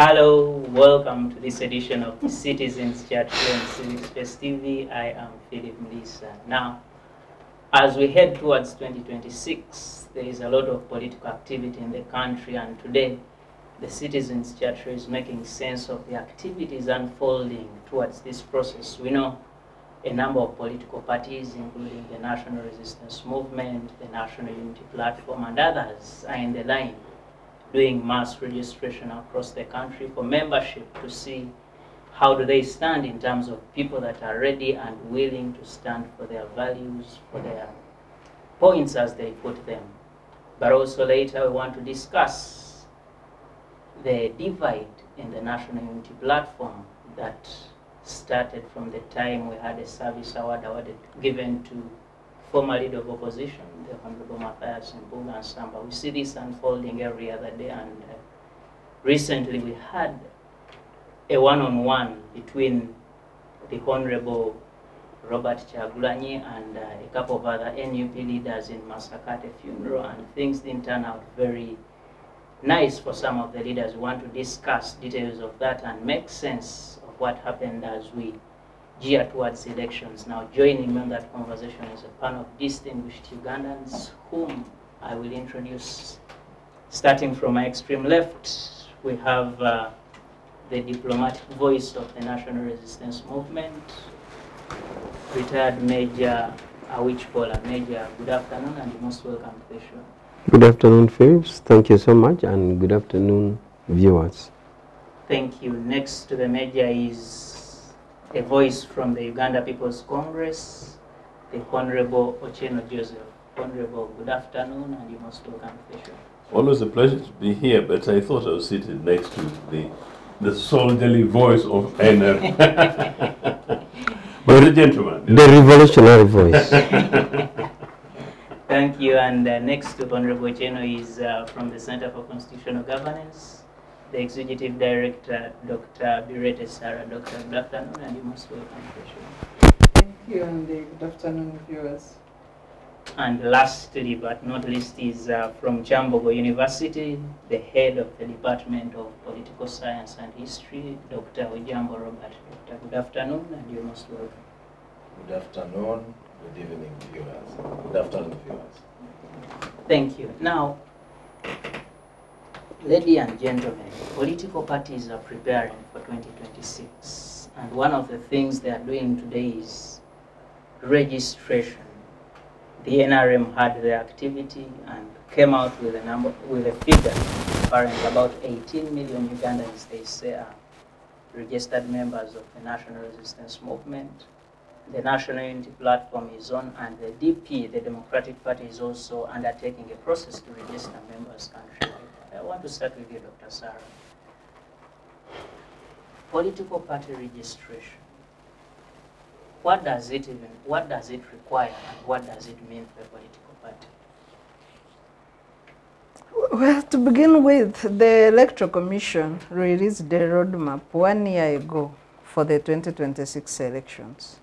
Hello, welcome to this edition of the Citizens Chat here on Civic Space TV. I am Phillip Muliisa. Now, as we head towards 2026, there is a lot of political activity in the country, and today the Citizens Chat is making sense of the activities unfolding towards this process. We know a number of political parties, including the National Resistance Movement, the National Unity Platform, and others are in the line doing mass registration across the country for membership to see how do they stand in terms of people that are ready and willing to stand for their values, for their points as they put them. But also later we want to discuss the divide in the National Unity Platform that started from the time we had a service award given to former leader of opposition, the Honorable Matthias Mpuga and Samba. We see this unfolding every other day, and recently we had a one-on-one between the Honorable Robert Chagulanyi and a couple of other NUP leaders in Masakate funeral, and things didn't turn out very nice for some of the leaders. We want to discuss details of that and make sense of what happened as we gear towards elections. Now, joining me on that conversation is a panel of distinguished Ugandans whom I will introduce. Starting from my extreme left, we have the diplomatic voice of the National Resistance Movement, retired Major Awich Pollar. Major, good afternoon and you're most welcome to the show. Good afternoon, Phillip. Thank you so much, and good afternoon, viewers. Thank you. Next to the Major is a voice from the Uganda People's Congress, the Honorable Othieno Joseph. Honorable, good afternoon and you're most welcome to the show. Always a pleasure to be here, but I thought I was seated next to the soldierly voice of NUP. But the gentleman. The revolutionary voice. Thank you. And next to Honorable Othieno is from the Center for Constitutional Governance, the Executive Director, Dr. Bireete. Dr. Good afternoon and you're most welcome to the show. Thank you and good afternoon, viewers. And lastly but not least is from Kyambogo University, the head of the Department of Political Science and History, Dr. Ojambo Robert. Dr. Good afternoon and you're most welcome. Good afternoon, good evening, viewers. Good afternoon, viewers. Thank you. Now, ladies and gentlemen, political parties are preparing for 2026, and one of the things they are doing today is registration. The NRM had their activity and came out with a figure. Apparently, about 18 million Ugandans, they say, are registered members of the National Resistance Movement. The National Unity Platform is on, and the DP, the Democratic Party, is also undertaking a process to register members countrywide. I want to start with you, Dr. Sarah. Political party registration. What does it require, and what does it mean for a political party? Well, to begin with, the Electoral Commission released the roadmap 1 year ago for the 2026 elections.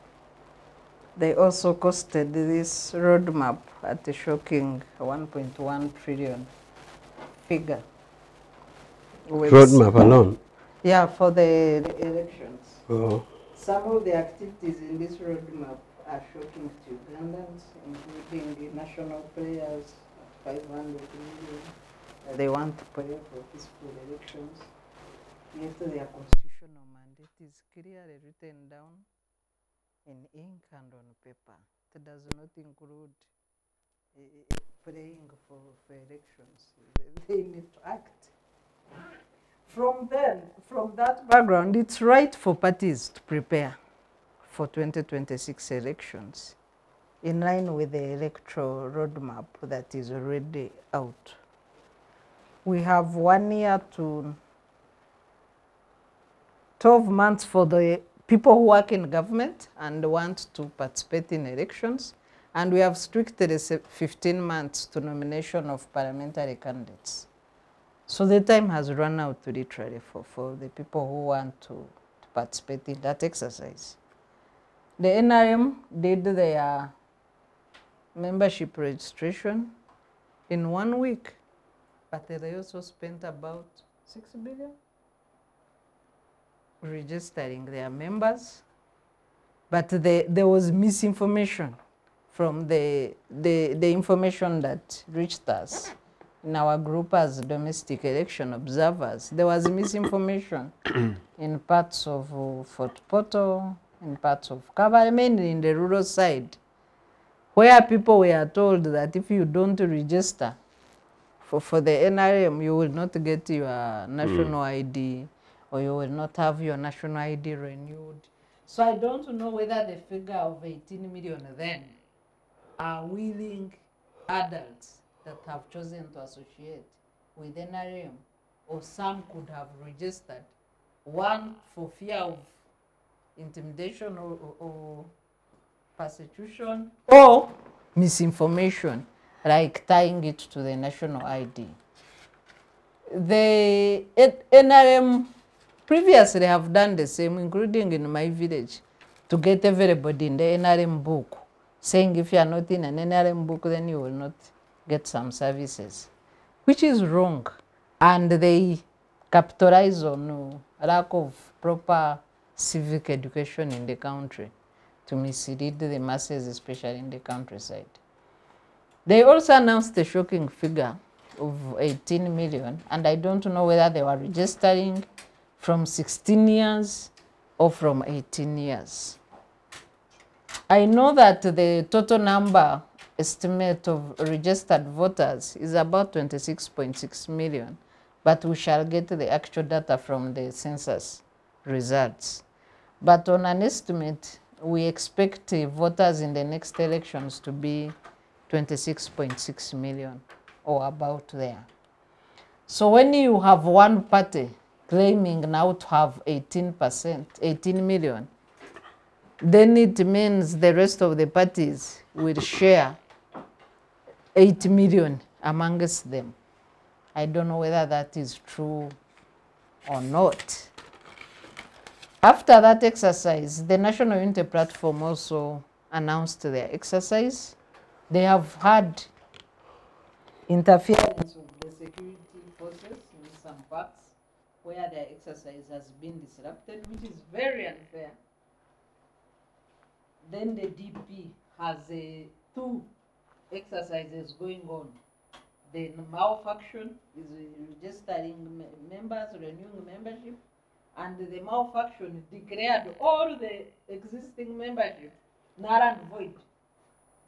They also costed this roadmap at a shocking 1.1 trillion figure. Roadmap alone? Yeah, for the elections. Oh. Some of the activities in this roadmap are shocking to Ugandans, including the national players, 500 million. They want to pay for peaceful elections. Yet their constitutional mandate is clearly written down in ink and on paper. It does not include praying for elections. They need to act. From that background, it's right for parties to prepare for 2026 elections in line with the electoral roadmap that is already out. We have 1 year to 12 months for the people who work in government and want to participate in elections, and we have strictly 15 months to nomination of parliamentary candidates. So the time has run out literally for the people who want to participate in that exercise. The NRM did their membership registration in 1 week, but they also spent about 6 billion registering their members, but there was misinformation from the information that reached us in our group as domestic election observers. There was misinformation in parts of Fort Portal, in parts of Kabale, mainly in the rural side, where people were told that if you don't register for the NRM, you will not get your national ID, or you will not have your national ID renewed. So I don't know whether the figure of 18 million then are willing adults that have chosen to associate with NRM, or some could have registered, one for fear of intimidation or persecution, or misinformation, like tying it to the national ID. The NRM previously have done the same, including in my village, to get everybody in the NRM book, saying if you are not in an NRM book, then you will not get some services, which is wrong. And they capitalize on lack of proper civic education in the country to mislead the masses, especially in the countryside. They also announced a shocking figure of 18 million, and I don't know whether they were registering from 16 years or from 18 years. I know that the total number estimate of registered voters is about 26.6 million, but we shall get the actual data from the census results. But on an estimate, we expect voters in the next elections to be 26.6 million or about there. So when you have one party claiming now to have 18%, 18 million, then it means the rest of the parties will share 8 million amongst them. I don't know whether that is true or not. After that exercise, the National Unity Platform also announced their exercise. They have had interference of the security forces in some parts where their exercise has been disrupted, which is very unfair. Then the DP has two exercises going on. The malfaction is registering members, renewing membership, and the malfaction declared all the existing membership null and void.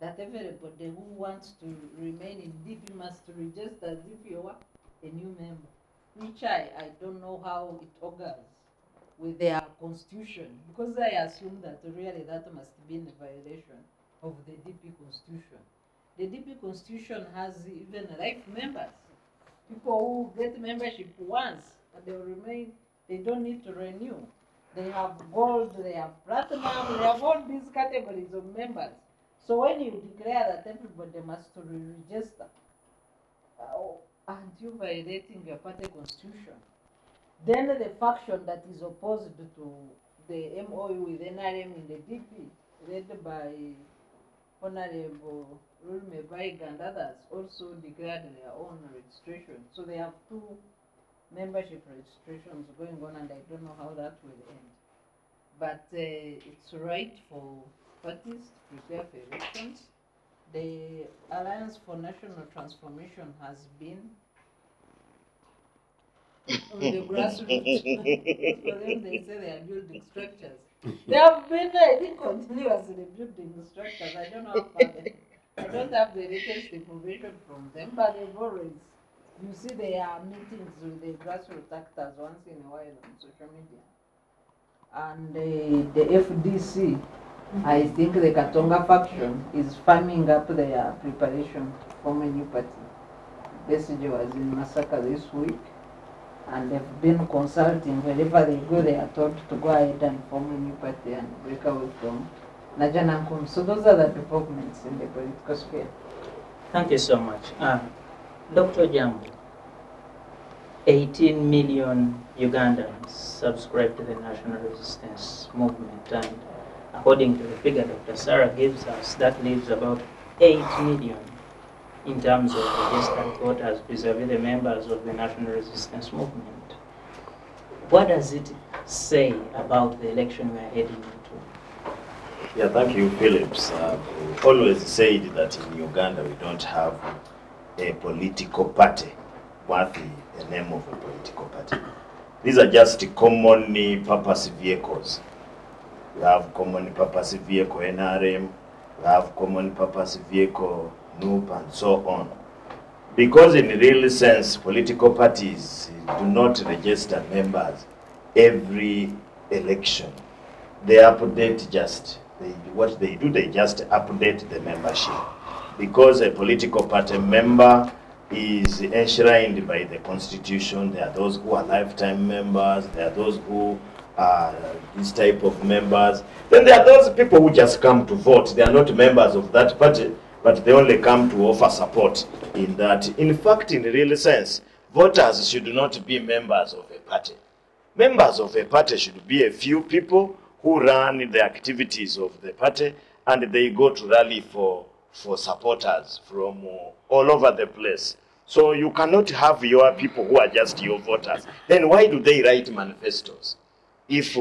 That everybody who wants to remain in DP must register as if you are a new member, which I don't know how it augurs with their constitution, because I assume that really that must be in violation of the DP constitution. The DP constitution has even life members, people who get membership once and they will remain, they don't need to renew. They have gold, they have platinum, they have all these categories of members. So when you declare that everybody must re-register, aren't you violating your party constitution? Then the faction that is opposed to the MOU with NRM in the DP, led by Honorable Rulme Baig and others, also declared their own registration. So they have two membership registrations going on, and I don't know how that will end. But it's right for parties to prepare for elections. The Alliance for National Transformation has been on the grassroots. For them, they say they are building structures. They have been, I think, continuously building structures. I don't know how far I don't have the latest information from them, but they've always, you see, there are meetings with the grassroots actors once in a while on social media. And the FDC, I think the Katonga faction is farming up their preparation to form a new party. Besigye was in Masaka this week, and they've been consulting. Wherever they go, they are told to go ahead and form a new party and break away from Najanankum. So those are the developments in the political sphere. Thank you so much. Dr. Ojambo, 18 million Ugandans subscribe to the National Resistance Movement, and according to the figure Dr. Sarah gives us, that leaves about 8 million in terms of registered voters vis-a-vis the members of the National Resistance Movement. What does it say about the election we are heading into? Yeah, thank you, Phillips. We always said that in Uganda we don't have a political party worthy the name of a political party. These are just common purpose vehicles. We have common purpose vehicle NRM, we have common purpose vehicle NUP, and so on. Because in real sense, political parties do not register members every election. They update what they do, they just update the membership. Because a political party member is enshrined by the constitution. There are those who are lifetime members, there are those who are this type of members. Then there are those people who just come to vote. They are not members of that party, but they only come to offer support in that. In fact, in real sense, voters should not be members of a party. Members of a party should be a few people who run the activities of the party, and they go to rally for supporters from all over the place. So you cannot have your people who are just your voters. Then why do they write manifestos? If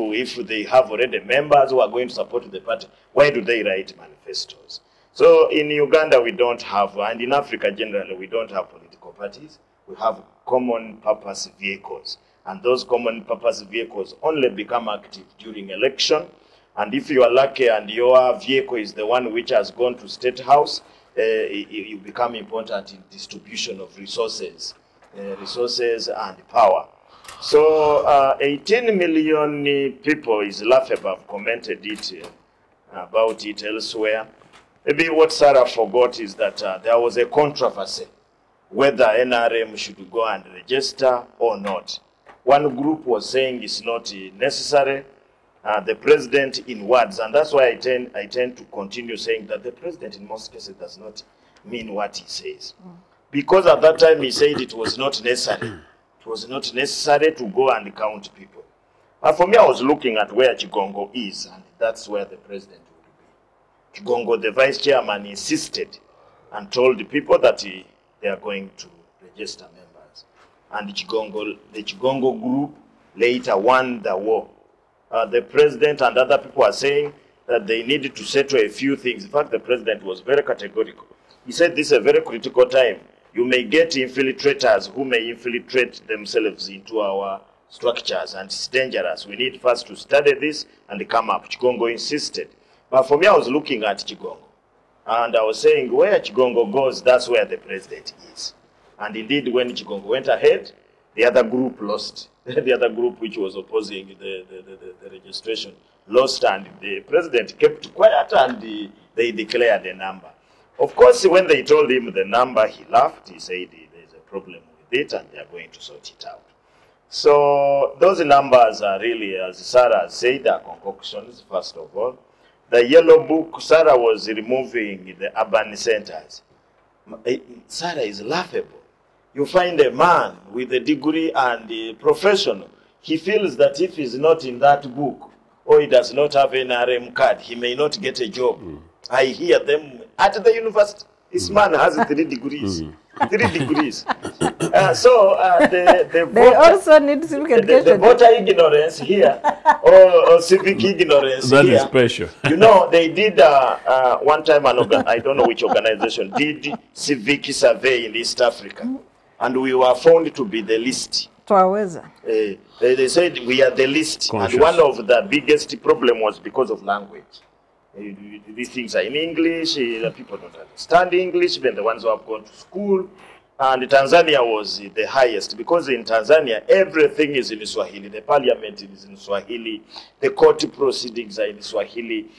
they have already members who are going to support the party, why do they write manifestos? So in Uganda we don't have, and in Africa generally, we don't have political parties. We have common purpose vehicles. And those common purpose vehicles only become active during election. And if you are lucky and your vehicle is the one which has gone to State House, you become important in distribution of resources and power. So 18 million people is laughable. I've commented about it elsewhere. Maybe what Sarah forgot is that there was a controversy whether NRM should go and register or not. One group was saying it's not necessary. The president in words, and that's why I tend to continue saying that the president in most cases does not mean what he says. Because at that time he said it was not necessary. It was not necessary to go and count people. For me, I was looking at where Chigongo is, and that's where the president would be. Chigongo, the vice chairman, insisted and told the people that they are going to register members. And the Chigongo group later won the war. The president and other people are saying that they needed to settle a few things. In fact, the president was very categorical. He said this is a very critical time. You may get infiltrators who may infiltrate themselves into our structures, and it's dangerous. We need first to study this and come up. Chigongo insisted. But for me, I was looking at Chigongo, and I was saying where Chigongo goes, that's where the president is. And indeed, when Chigongo went ahead, the other group lost. The other group which was opposing the registration lost, and the president kept quiet, and they declared a number. Of course, when they told him the number, he laughed. He said there's a problem with it and they are going to sort it out. So those numbers are really, as Sarah said, are concoctions, first of all. The yellow book, Sarah was removing the urban centers. Sarah is laughable. You find a man with a degree and a professional. He feels that if he's not in that book, or he does not have an RM card, he may not get a job. I hear them at the university. This man has 3 degrees. 3 degrees. They also need civic education. The voter ignorance here, or civic ignorance that here. is special. You know, they did one time, I don't know which organization, did civic survey in East Africa. And we were found to be the least. They said we are the least. Conscious. And one of the biggest problem was because of language. These things are in English, people don't understand English, even the ones who have gone to school. And Tanzania was the highest, because in Tanzania, everything is in Swahili. The parliament is in Swahili, the court proceedings are in Swahili,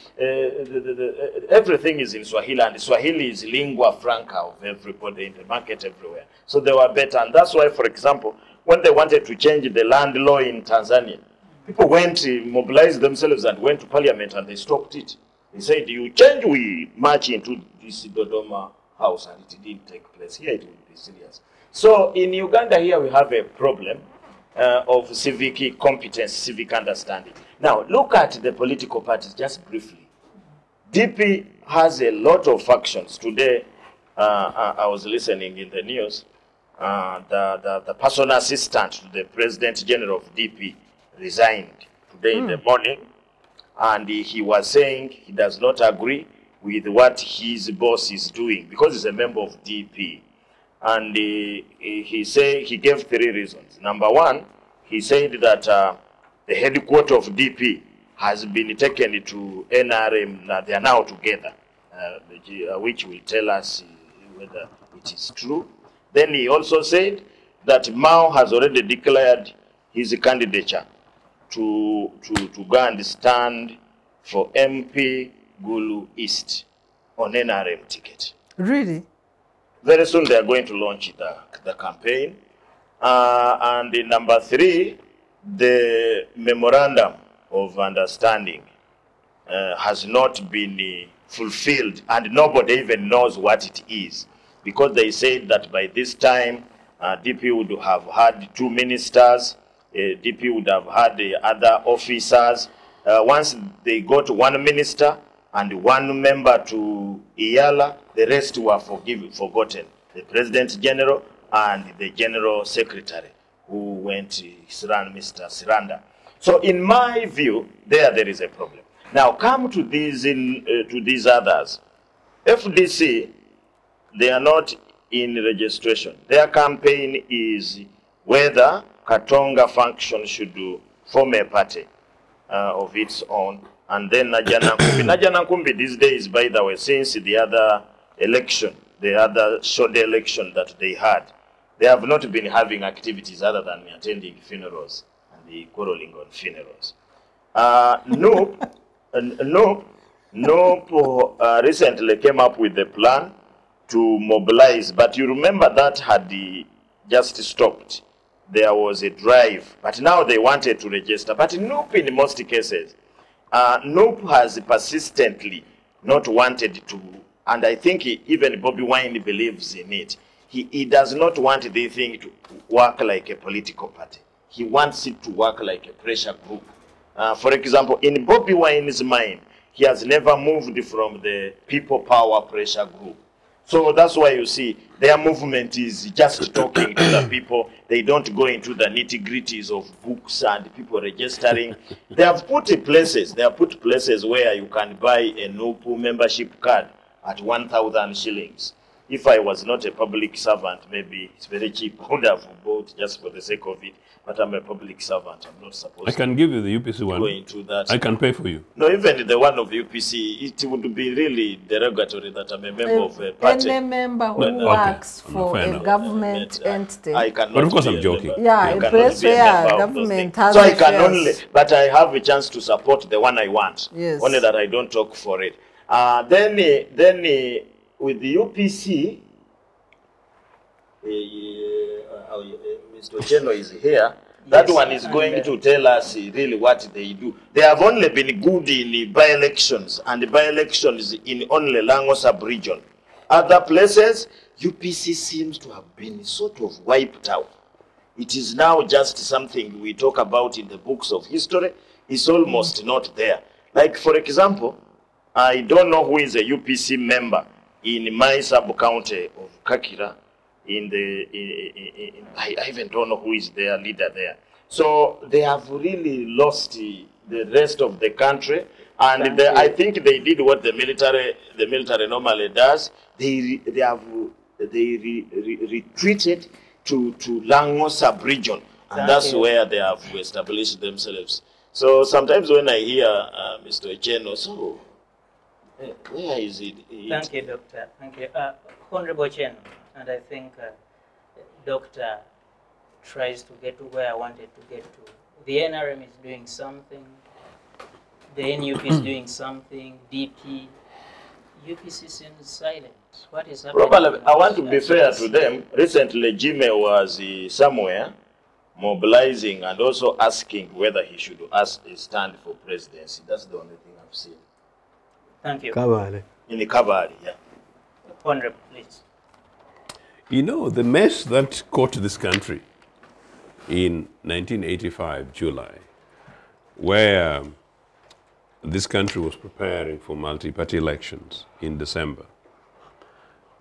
everything is in Swahili, and Swahili is lingua franca of everybody in the market everywhere. So they were better, and that's why, for example, when they wanted to change the land law in Tanzania, people went, mobilized themselves and went to parliament, and they stopped it. They said, you change, we march into this Dodoma house, and it didn't take place. Here it will be serious. So in Uganda here we have a problem of civic competence, civic understanding. Now look at the political parties just briefly. DP has a lot of factions. Today I was listening in the news, the personal assistant to the President General of DP resigned today in the morning, and he was saying he does not agree with what his boss is doing because he's a member of DP. And he gave 3 reasons. Number 1, he said that the headquarters of DP has been taken to NRM. They are now together, which will tell us whether it is true. Then he also said that Mao has already declared his candidature to go and stand for MP Gulu East on NRM ticket. Really? Very soon they are going to launch the campaign. And in number 3, the memorandum of understanding has not been fulfilled, and nobody even knows what it is, because they said that by this time DP would have had 2 ministers, DP would have had other officers. Once they got 1 minister and 1 member to Iyala, the rest were forgotten. The President General and the General Secretary, who went Mr. Siranda. So in my view, there is a problem. Now come to these others. FDC, they are not in registration. Their campaign is whether Katonga function should form a party of its own, and then Najjanankumbi. Najjanankumbi these days, by the way, since the other election, the other short election that they had, they have not been having activities other than attending funerals and the quarreling on funerals. NUP recently came up with a plan to mobilize, but you remember that had just stopped. There was a drive, but now they wanted to register. But NUP, in most cases, NUP has persistently not wanted to, and I think even Bobi Wine believes in it. He does not want the thing to work like a political party. He wants it to work like a pressure group. For example, in Bobi Wine's mind, he has never moved from the people power pressure group. So that's why you see their movement is just talking to the people. They don't go into the nitty-gritties of books and people registering. They have put places where you can buy a NUP membership card at 1,000 shillings. If I was not a public servant, maybe it's very cheap. I would have bought just for the sake of it. But I'm a public servant. I'm not supposed to. I can give you the UPC one. Go into that. I can pay for you. No, even the one of UPC, it would be really derogatory that I'm a member of a party. Any member who works for a government entity. I cannot. But of course, I'm joking. Yeah, a place where government has. So I can only, but I have a chance to support the one I want. Yes. Only that I don't talk for it. Then with the UPC, Mr. Othieno is here. That one is going to tell us really what they do. They have only been good in by-elections, and the by-elections in only Lango sub-region. Other places, UPC seems to have been sort of wiped out. It is now just something we talk about in the books of history. It's almost not there. Like, for example, I don't know who is a UPC member in my sub-county of Kakira. I even don't know who is their leader there. So they have really lost the rest of the country, and I think they did what the military normally does. They retreated to Lango sub-region, and that's where they have established themselves. So sometimes when I hear Mr. Othieno, so where is it? Thank you, Doctor. Thank you, Honorable Othieno. And I think Doctor tries to get to where I wanted to get to. The NRM is doing something. The NUP is doing something. DP. UPC seems silent. What is happening? Probably, I want to be fair to them. Recently, Jimmy was somewhere mobilizing and also asking whether he should stand for presidency. That's the only thing I've seen. Thank you. Kabale. In the Kabale, yeah. Honorable, please. You know, the mess that caught this country in 1985, July, where this country was preparing for multi-party elections in December.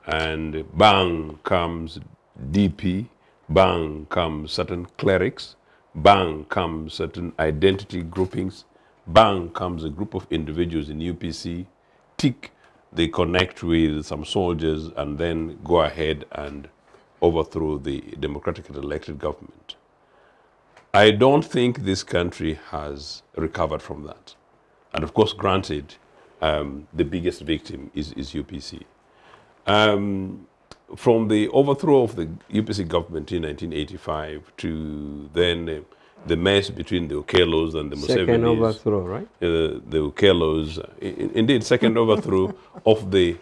And bang comes DP, bang comes certain clerics, bang comes certain identity groupings, bang comes a group of individuals in UPC, tick, they connect with some soldiers and then go ahead and overthrow the democratically elected government. I don't think this country has recovered from that. And of course, granted, the biggest victim is UPC. From the overthrow of the UPC government in 1985 to then the mess between the Okielos and the Musevenis. Second overthrow, right? The Okielos, indeed, second overthrow of the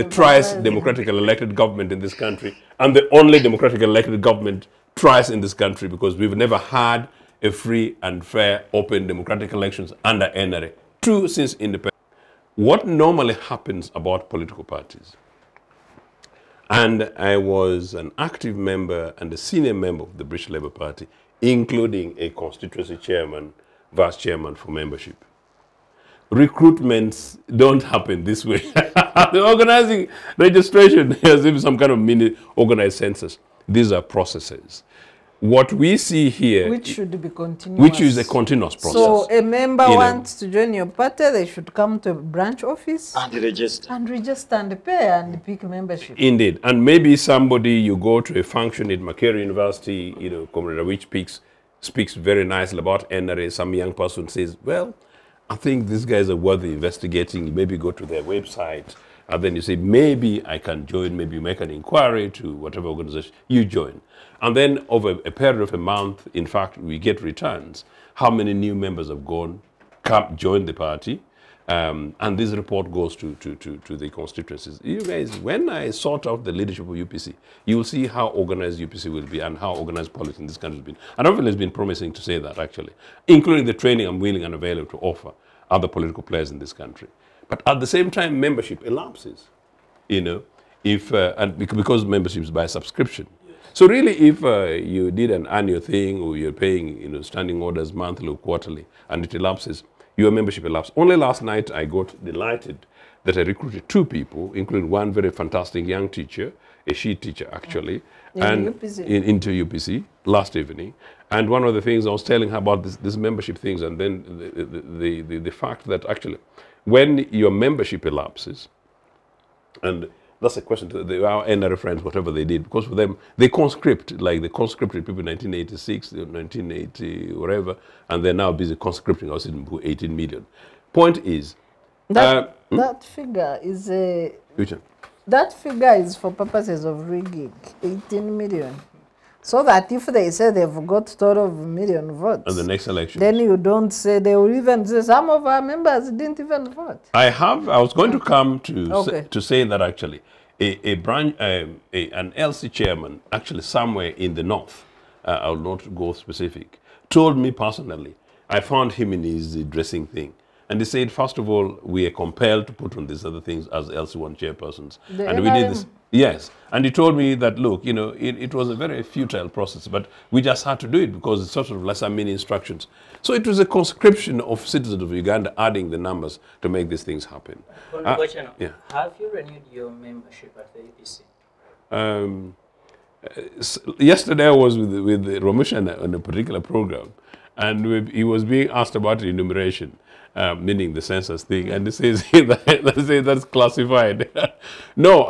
thrice democratically elected government in this country, and the only democratically elected government thrice in this country, because we've never had a free and fair, open democratic elections under NRA, true since independence. What normally happens about political parties, and I was an active member and a senior member of the British Labour Party, including a constituency chairman, vice chairman for membership. Recruitments don't happen this way. The organizing registration as if some kind of mini organized census. These are processes. What we see here, which should be continuous. Which is a continuous process. So a member wants to join your party, they should come to a branch office and register. And register and pay and pick membership. Indeed. And maybe somebody, you go to a function at Makerere University, Comrade Awich speaks very nicely about NRA. Some young person says, well, I think these guys are worth investigating. You maybe go to their website, and then you say, maybe I can join, maybe you make an inquiry to whatever organization, you join. And then over a period of a month, in fact, we get returns. How many new members have joined the party? And this report goes to the constituencies. You guys, when I sort out the leadership of UPC, you will see how organized UPC will be and how organized politics in this country has been. And I've been promising to say that, actually, including the training I'm willing and available to offer other political players in this country. But at the same time, membership elapses, because membership is by subscription. So really, if you did an annual thing or you're paying, standing orders monthly or quarterly, and it elapses, your membership elapses. Only last night, I got delighted that I recruited 2 people, including one very fantastic young teacher, a she teacher actually, into UPC last evening. And one of the things I was telling her about this membership things, and then the fact that actually, when your membership elapses, and that's a question to our NRA friends, whatever they did, because for them, they conscript, like they conscripted people in 1986, 1980, whatever, and they're now busy conscripting us in 18 million. Point is... That figure is a... Which one? That figure is for purposes of rigging, 18 million. So that if they say they've got 12 million votes, and the next election, then you don't say, they will even say some of our members didn't even vote. I was going to come to say that actually an LC chairman, actually somewhere in the north, I will not go specific, told me personally, I found him in his dressing thing. And he said, first of all, we are compelled to put on these other things as LC1 chairpersons. And we did this. Yes. And he told me that, look, it was a very futile process, but we just had to do it because it's sort of lesser mini instructions. So it was a conscription of citizens of Uganda adding the numbers to make these things happen. Yeah. Have you renewed your membership at the UPC? Yesterday I was with Romusha on a particular program, and he was being asked about enumeration. Meaning the census thing, and he says that's classified. No,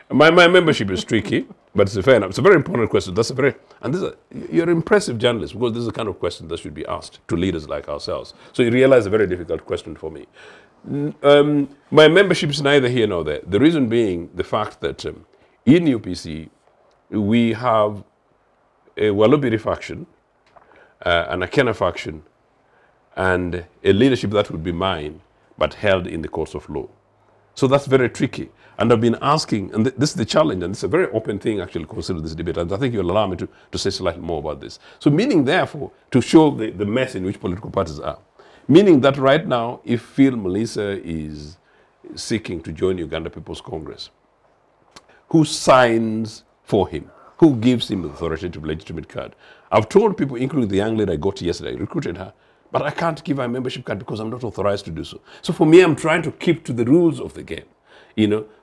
my membership is tricky, but it's fair enough. It's a very important question. You're an impressive journalist, because this is the kind of question that should be asked to leaders like ourselves. So you realize a very difficult question for me. My membership is neither here nor there. The reason being the fact that in UPC we have a Walubiri faction, an Akena faction, and a leadership that would be mine, but held in the courts of law. So that's very tricky. And I've been asking, and this is the challenge, and it's a very open thing actually, consider this debate, and I think you'll allow me to say slightly more about this. So meaning therefore, to show the mess in which political parties are, meaning that right now, if Phil Muliisa is seeking to join Uganda People's Congress, who signs for him? Who gives him the authoritative legitimate card? I've told people, including the young lady I got yesterday, I recruited her, but I can't give her a membership card because I'm not authorized to do so. So for me, I'm trying to keep to the rules of the game,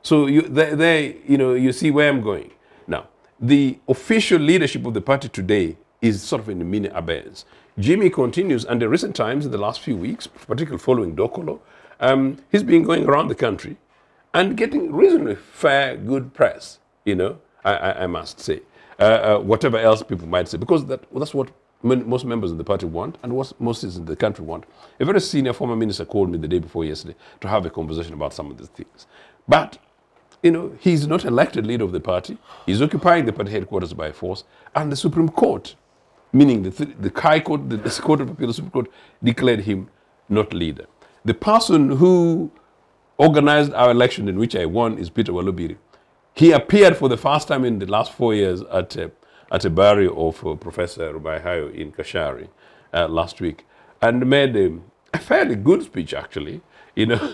So you see where I'm going. Now, the official leadership of the party today is sort of in a mini abeyance. Jimmy continues, and in recent times, in the last few weeks, particularly following Dokolo, he's been going around the country and getting reasonably fair, good press, you know, I must say. Whatever else people might say, because that's what most members of the party want, and what most citizens in the country want. A very senior former minister called me the day before yesterday to have a conversation about some of these things. But, you know, he's not elected leader of the party. He's occupying the party headquarters by force, and the Supreme Court, meaning the High Court, the Court of Appeal, the Supreme Court, declared him not leader. The person who organized our election in which I won is Peter Walubiri. He appeared for the first time in the last 4 years at a burial of Professor Rubaihayo in Kashari last week, and made a fairly good speech, actually, you know.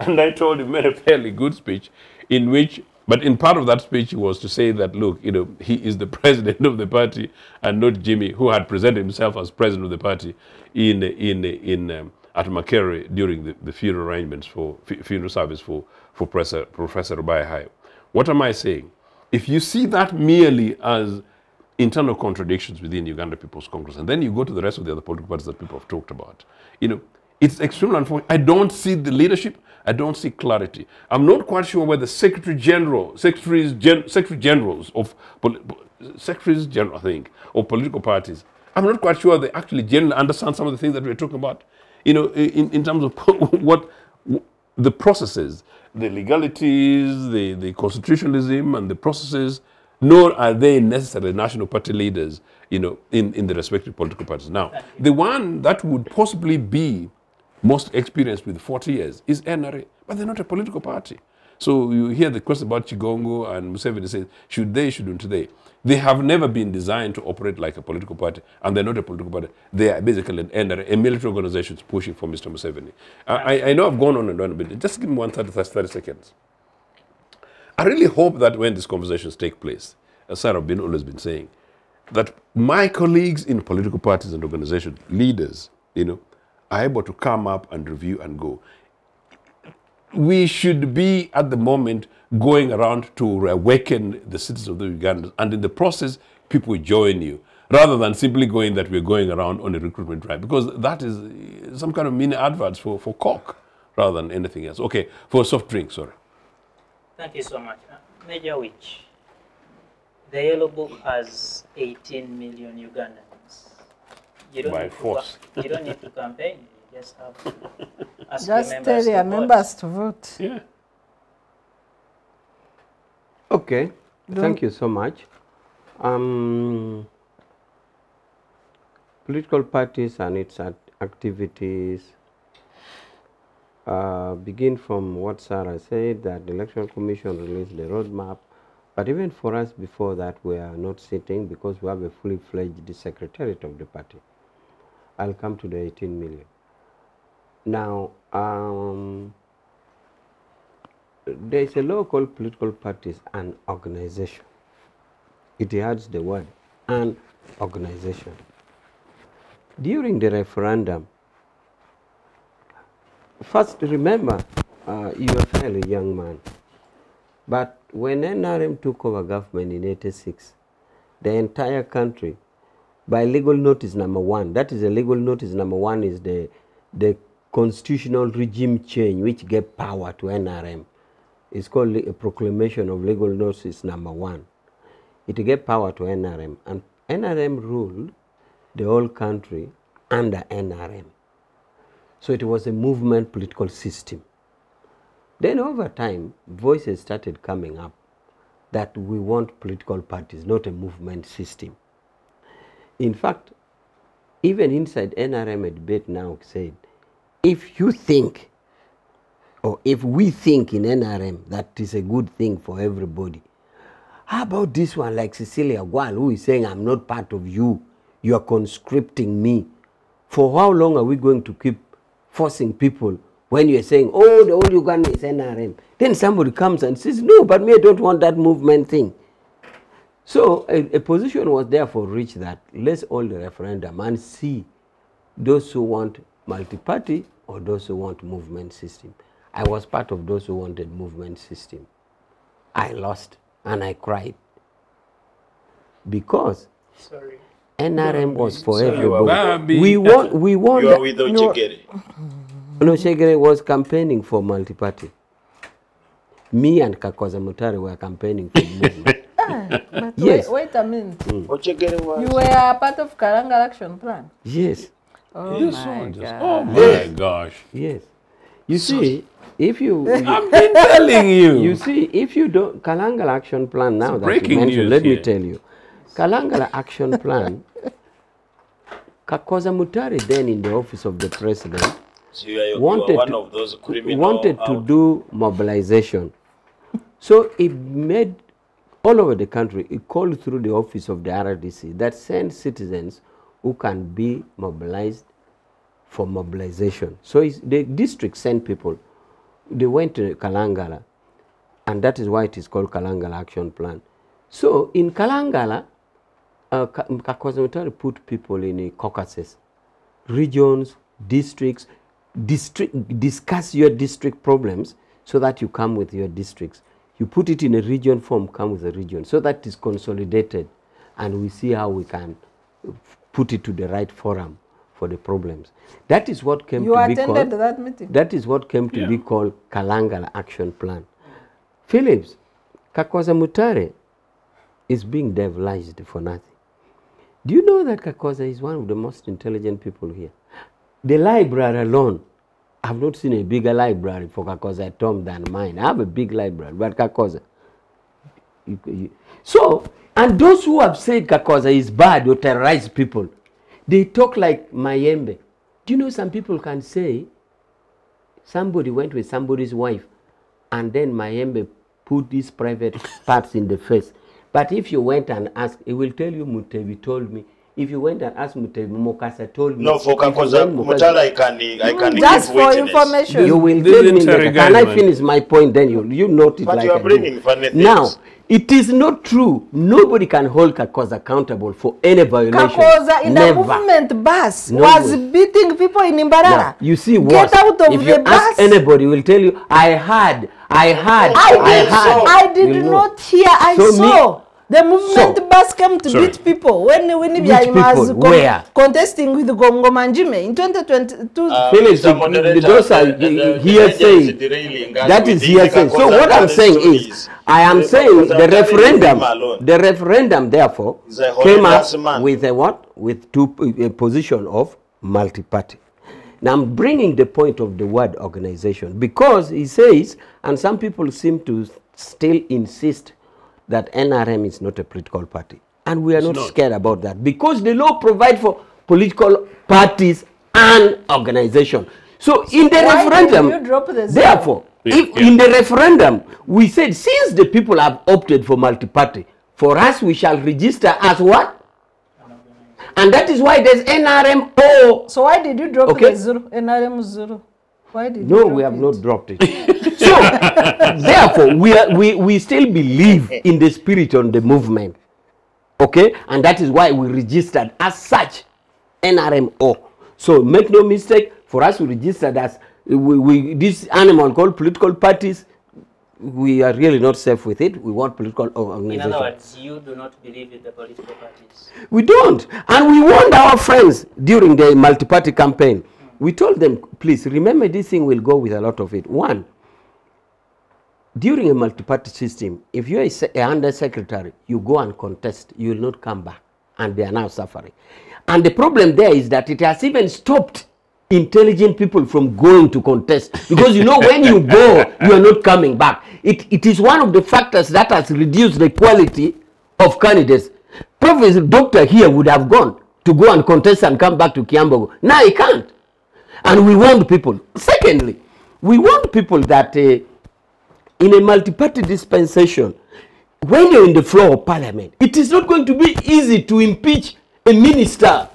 And I told him, made a fairly good speech in which, but in part of that speech he was to say that, look, you know, he is the president of the party and not Jimmy, who had presented himself as president of the party at Makere during the funeral arrangements for funeral service for Professor Rubaihayo. What am I saying? If you see that merely as internal contradictions within Uganda People's Congress, and then you go to the rest of the other political parties that people have talked about, you know, it's extremely unfortunate. I don't see the leadership. I don't see clarity. I'm not quite sure whether secretaries general, I think, of political parties, I'm not quite sure they actually generally understand some of the things that we're talking about, you know, in terms of what the processes, the legalities, the constitutionalism and the processes, nor are they necessarily national party leaders, you know, in the respective political parties. Now, the one that would possibly be most experienced with 40 years is NRA, but they're not a political party. So you hear the question about Chigongo and Museveni says, should they, shouldn't they? They have never been designed to operate like a political party, and they're not a political party. They are basically an NRA, a military organization pushing for Mr. Museveni. I know I've gone on and on a bit. Just give me 30 seconds. I really hope that when these conversations take place, as Sarah has always been saying, that my colleagues in political parties and organizations, leaders, you know, are able to come up and review and go. We should be, at the moment, going around to awaken the citizens of the Uganda, and in the process, people join you, rather than simply going that we're going around on a recruitment drive, because that is some kind of mini adverts for Coke, rather than anything else. Okay, for soft drinks, sorry. Thank you so much. Major Awich, the Yellow Book has 18 million Ugandans. You don't By force. You don't need to campaign. You just have to ask Just your tell your members to vote. Yeah. Okay, thank you so much. Political parties and its activities begin from what Sarah said, that the Election Commission released the roadmap. But even for us before that, we are not sitting because we have a fully fledged secretariat of the party. I'll come to the 18 million. Now, there is a law called political parties and organization. It adds the word and organization. During the referendum, first remember, you are a fairly young man, but when NRM took over government in '86, the entire country, by legal notice number 1, that is a legal notice number 1 is the constitutional regime change which gave power to NRM. It's called a proclamation of legal notice number 1. It gave power to NRM, and NRM ruled the whole country under NRM. So it was a movement political system. Then over time, voices started coming up that we want political parties, not a movement system. In fact, even inside NRM, a debate now said, if you think, or if we think in NRM that is a good thing for everybody, how about this one like Cecilia Gwal, who is saying, I'm not part of you, you are conscripting me. For how long are we going to keep forcing people when you are saying, oh, the whole Uganda is NRM? Then somebody comes and says, no, but me, I don't want that movement thing. So a position was therefore reached that let's hold the referendum and see those who want multi-party or those who want movement system. I was part of those who wanted movement system. I lost and I cried because NRM was for So you are everybody. We want. You are with Ochegere. No, Shegere was campaigning for multi-party. Me and Kakoza Mutare were campaigning for movement. But Yes. wait a minute. Ochegere was. You were part of Karanga Action Plan. Yes, Oh This my one just, God. oh my gosh. yes. You see, if you I've been telling you. you see, if you don't Kalangala Action Plan now that you breaking mentioned, news let me here. tell you, Kalangala Action Plan. Kakoza Mutare then in the office of the president So you are wanted one to- of those criminal. wanted to do mobilization. So it made all over the country, it called through the office of the RDC that send citizens who can be mobilized for mobilization. So the district sent people. They went to Kalangala, and that is why it is called Kalangala Action Plan. So in Kalangala, Kakoza Mutare put people in the caucuses, regions, districts, discuss your district problems so that you come with your districts. You put it in a region form, come with a region, so that is consolidated, and we see how we can put it to the right forum for the problems. That is what came You to be attended called. that meeting? That is what came to be called Kalangala Action Plan. Phillips, Kakoza Mutare is being devilized for nothing. Do you know that Kakoza is one of the most intelligent people here? The library alone, I've not seen a bigger library for Kakoza at home than mine. I have a big library, but Kakoza. So, and those who have said Kakoza is bad or terrorize people, they talk like Mayembe. Do you know some people can say somebody went with somebody's wife and then Mayembe put these private parts in the face. But if you went and asked, it will tell you Mutebi told me. If you went and asked Mutebi, Mokasa told me. No, for Kakoza Mutare, I can Just give for witness. information. You will This tell me that. interrogate, Can I man. finish my point? Then you note it But like you are I do. bringing funny things. Now, it is not true. Nobody can hold Kakoza accountable for any violation. Kakoza in Never. the movement bus No was way. beating people in Now, Imbarara. you see what? Get out of if the you bus. ask anybody, will tell you, I heard. I did You know. not hear. I So saw. The movement So- bus came to Sorry. beat people when Which was people? Where? contesting with Gongo Manjime in 2022. Phillips, Mr. Moderator, those are the hearsay. is derailing us That with is the hearsay. So Kakoza what I'm Mutare saying stories. is, I am The saying Kakoza the Mutare, leave referendum, him alone. the referendum therefore He's a came up horrendous man. with a what? With a position of multi-party. Now I'm bringing the point of the word organization because he says, and some people seem to still insist that NRM is not a political party. And we are not scared about that because the law provides for political parties and organization. So in the why did referendum, you drop the zero? therefore, if in the referendum, we said since the people have opted for multi-party, for us we shall register as what? And that is why there's NRMO. So why did you drop Okay. the zero? NRM zero. Why did you No, drop we have it? not dropped it. So, therefore, we still believe in the spirit on the movement. Okay? And that is why we registered as such NRMO. So, make no mistake, for us we registered as this animal called political parties, we are really not safe with it. We want political In organization. other words, you do not believe in the political parties. We don't. And we warned our friends during the multi-party campaign. We told them, please, remember this thing will go with a lot of it. One, during a multi-party system, if you're a under-secretary, you go and contest, you will not come back. And they are now suffering. And the problem there is that it has even stopped intelligent people from going to contest. Because you know, when you go, you are not coming back. It is one of the factors that has reduced the quality of candidates. Professor Doctor here would have gone to go and contest and come back to Kyambogo. Now he can't. And we warned people. Secondly, we warned people that in a multi-party dispensation, when you're in the floor of parliament, it is not going to be easy to impeach a minister.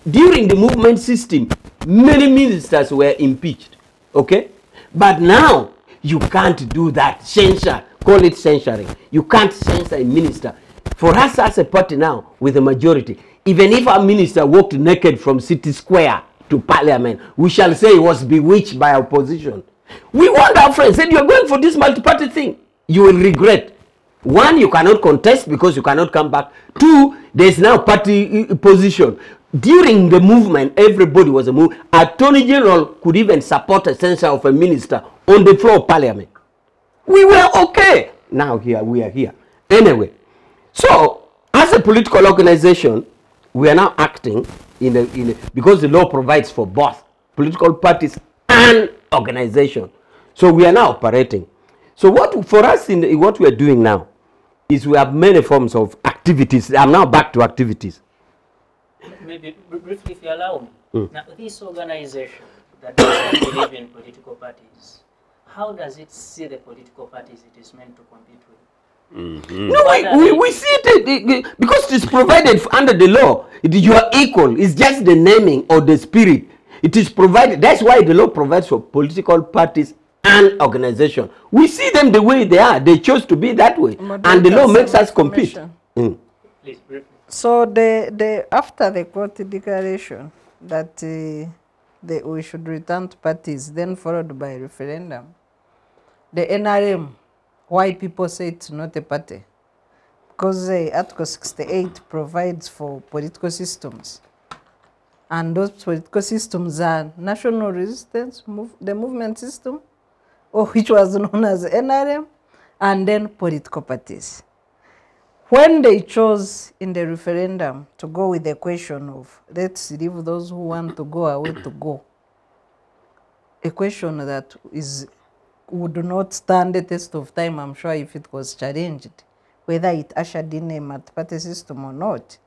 During the movement system, many ministers were impeached. Okay? But now, you can't do that. Censure. Call it censuring. You can't censure a minister. For us as a party now, with a majority, even if a minister walked naked from City Square to Parliament, we shall say he was bewitched by opposition. We want our friends, said you are going for this multi-party thing. You will regret. One, you cannot contest because you cannot come back. Two, there's now party position. During the movement, everybody was a move. Attorney General could even support a censure of a minister on the floor of Parliament. We were okay. Now here we are here. Anyway, so as a political organization, we are now acting because the law provides for both political parties and organization. So we are now operating. So what for us what we are doing now is we have many forms of activities. I'm now back to activities. Maybe briefly, if you allow me. Now, this organization that doesn't believe in political parties, how does it see the political parties it is meant to compete with? No, we see it because it is provided under the law. You are equal. It's just the naming or the spirit. It is provided. That's why the law provides for political parties and organization. We see them the way they are. They chose to be that way, and the law makes us compete. Please, briefly. So after the court declaration that we should return to parties, then followed by referendum, the NRM, why people say it's not a party? Because Article 68 provides for political systems. And those political systems are national resistance, the movement system, or which was known as NRM, and then political parties. When they chose in the referendum to go with the question of let's leave those who want to go away to go, a question that would not stand the test of time, I'm sure, if it was challenged, whether it ushered in a multi-party system or not.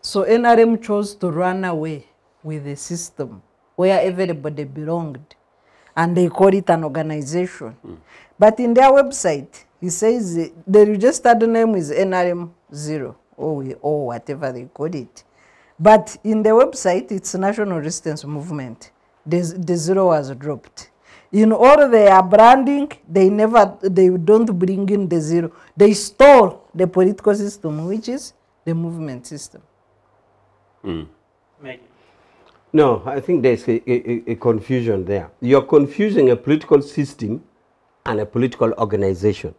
So NRM chose to run away with a system where everybody belonged, and they call it an organization. But in their website, he says the registered name is NRM 0 or whatever they call it. But in the website, it's National Resistance Movement. The 0 was dropped. In all their branding, they don't bring in the 0. They stole the political system, which is the movement system. No, I think there's a confusion there. You're confusing a political system and a political organization.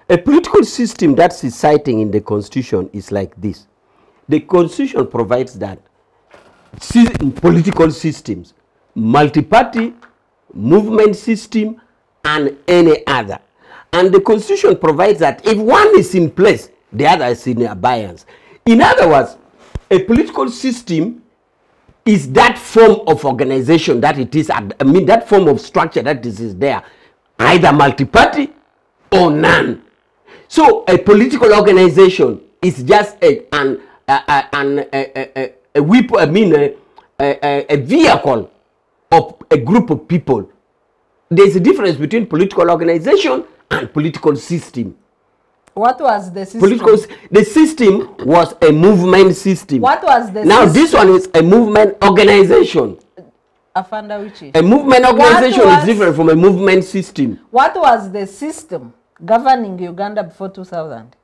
A political system that's citing in the Constitution is like this. The Constitution provides that political systems, multi-party, movement system, and any other. And the Constitution provides that if one is in place, the other is in abeyance. In other words, a political system is that form of organization that it is, that form of structure that is there, either multi-party or none. So a political organization is just a vehicle of a group of people. There's a difference between political organization and political system. What was the system? The system was a movement system. What was the now system? This one is a movement organization. A movement organization is different from a movement system. What was the system governing Uganda before 2000?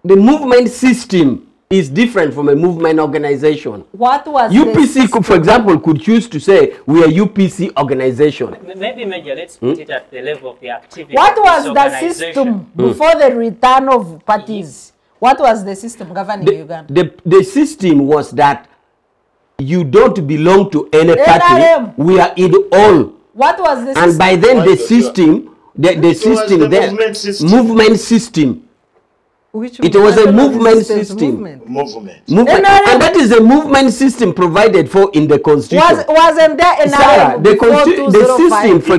The movement system is different from a movement organization. What was UPC, for example, could choose to say we are UPC organization. Maybe, Major, let's put it at the level of the activity. What was the system before the return of parties? What was the system governing Uganda? The system was that you don't belong to any party. We are in all. What was the system? And by then the system, movement system. It was a movement system. Movement. And that is a movement system provided for in the Constitution. Wasn't there NRM the system, for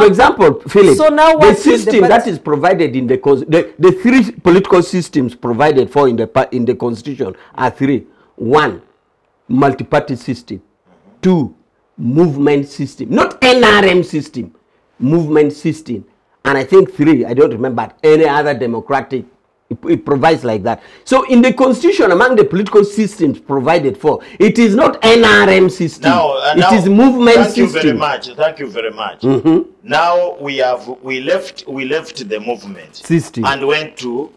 example, Phillip, so now the system that is provided in the three political systems provided for in the Constitution are three. One, multi-party system. Two, movement system. Not NRM system, movement system. And I think three, I don't remember any other democratic, it provides like that. So in the Constitution, among the political systems provided for, it is not NRM system. It is movement system. Thank you very much. Now we left the movement system and went to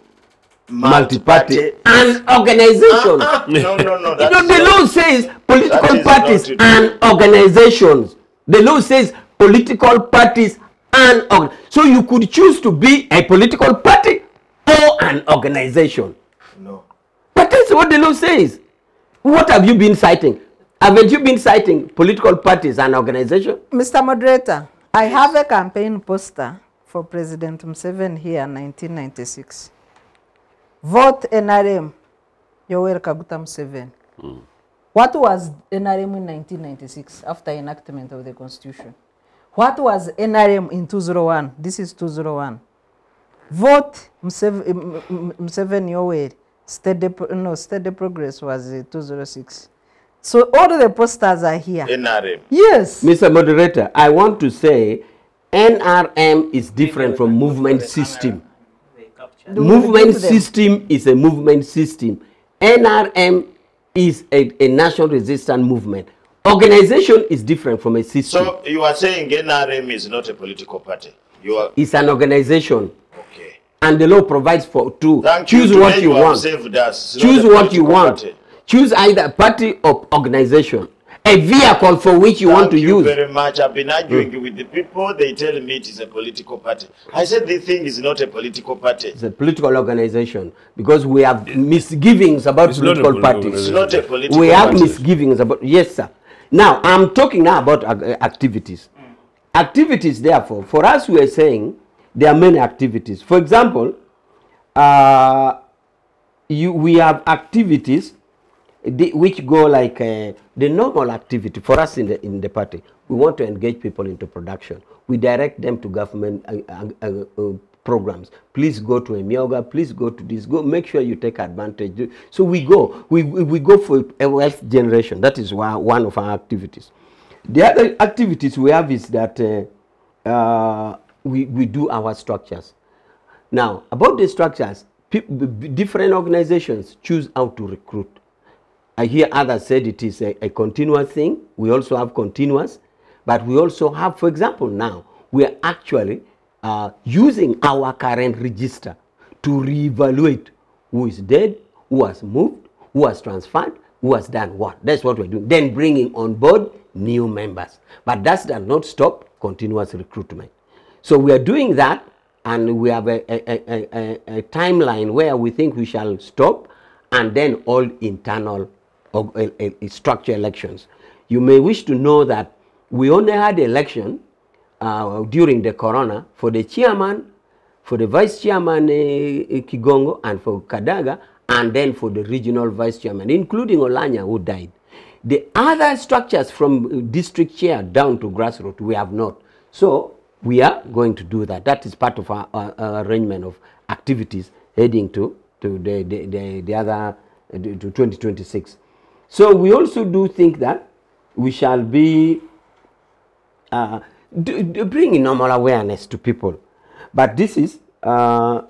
multi-party and organization. No. The law says political parties and organizations. The law says political parties So you could choose to be a political party or an organization. No. But that's what the law says. What have you been citing? Haven't you been citing political parties and organizations? Mr. Moderator, I have a campaign poster for President Museveni here in 1996. Vote NRM, Yoweri Kaguta Museveni. What was NRM in 1996 after enactment of the Constitution? What was NRM in 201? This is 201. Vote Museveni Yoweri. Steady progress was 206. So all the posters are here. NRM. Yes. Mr. Moderator, I want to say NRM is different from movement system. Movement system is a movement system. NRM is a national resistance movement. Organization is different from a system. So you are saying NRM is not a political party? It's an organization. Okay. And the law provides for two. Thank Choose you. what you want. Choose what you want. Party. Choose either a party or organization. A vehicle for which you want to use. Thank you very much. I've been arguing with the people. They tell me it is a political party. I said the thing is not a political party. It's a political organization because we have misgivings about political parties. It's not a political We have party. misgivings about, yes sir. Now, I'm talking now about activities. Activities, therefore, for us we are saying there are many activities. For example, we have activities which go like the normal activity for us in the party. We want to engage people into production. We direct them to government programs. Please go to Emyoga, please go to this, go make sure you take advantage. So we go for a wealth generation. That is one of our activities. The other activities we have is that we do our structures. Now, about the structures, different organizations choose how to recruit. I hear others said it is a continuous thing. We also have continuous, but we also have, for example, now we are actually using our current register to reevaluate who is dead, who has moved, who has transferred, who has done what. That's what we're doing. Then bringing on board new members. But that does not stop continuous recruitment. So we are doing that, and we have a timeline where we think we shall stop, and then all internal structure elections. You may wish to know that we only had election during the corona for the chairman, for the vice chairman Kigongo, and for Kadaga, and then for the regional vice chairman, including Olanya, who died. The other structures from district chair down to grassroots, we have not. So we are going to do that. That is part of our arrangement of activities heading to the other to 2026. So we also do think that we shall be bringing normal awareness to people. But this is our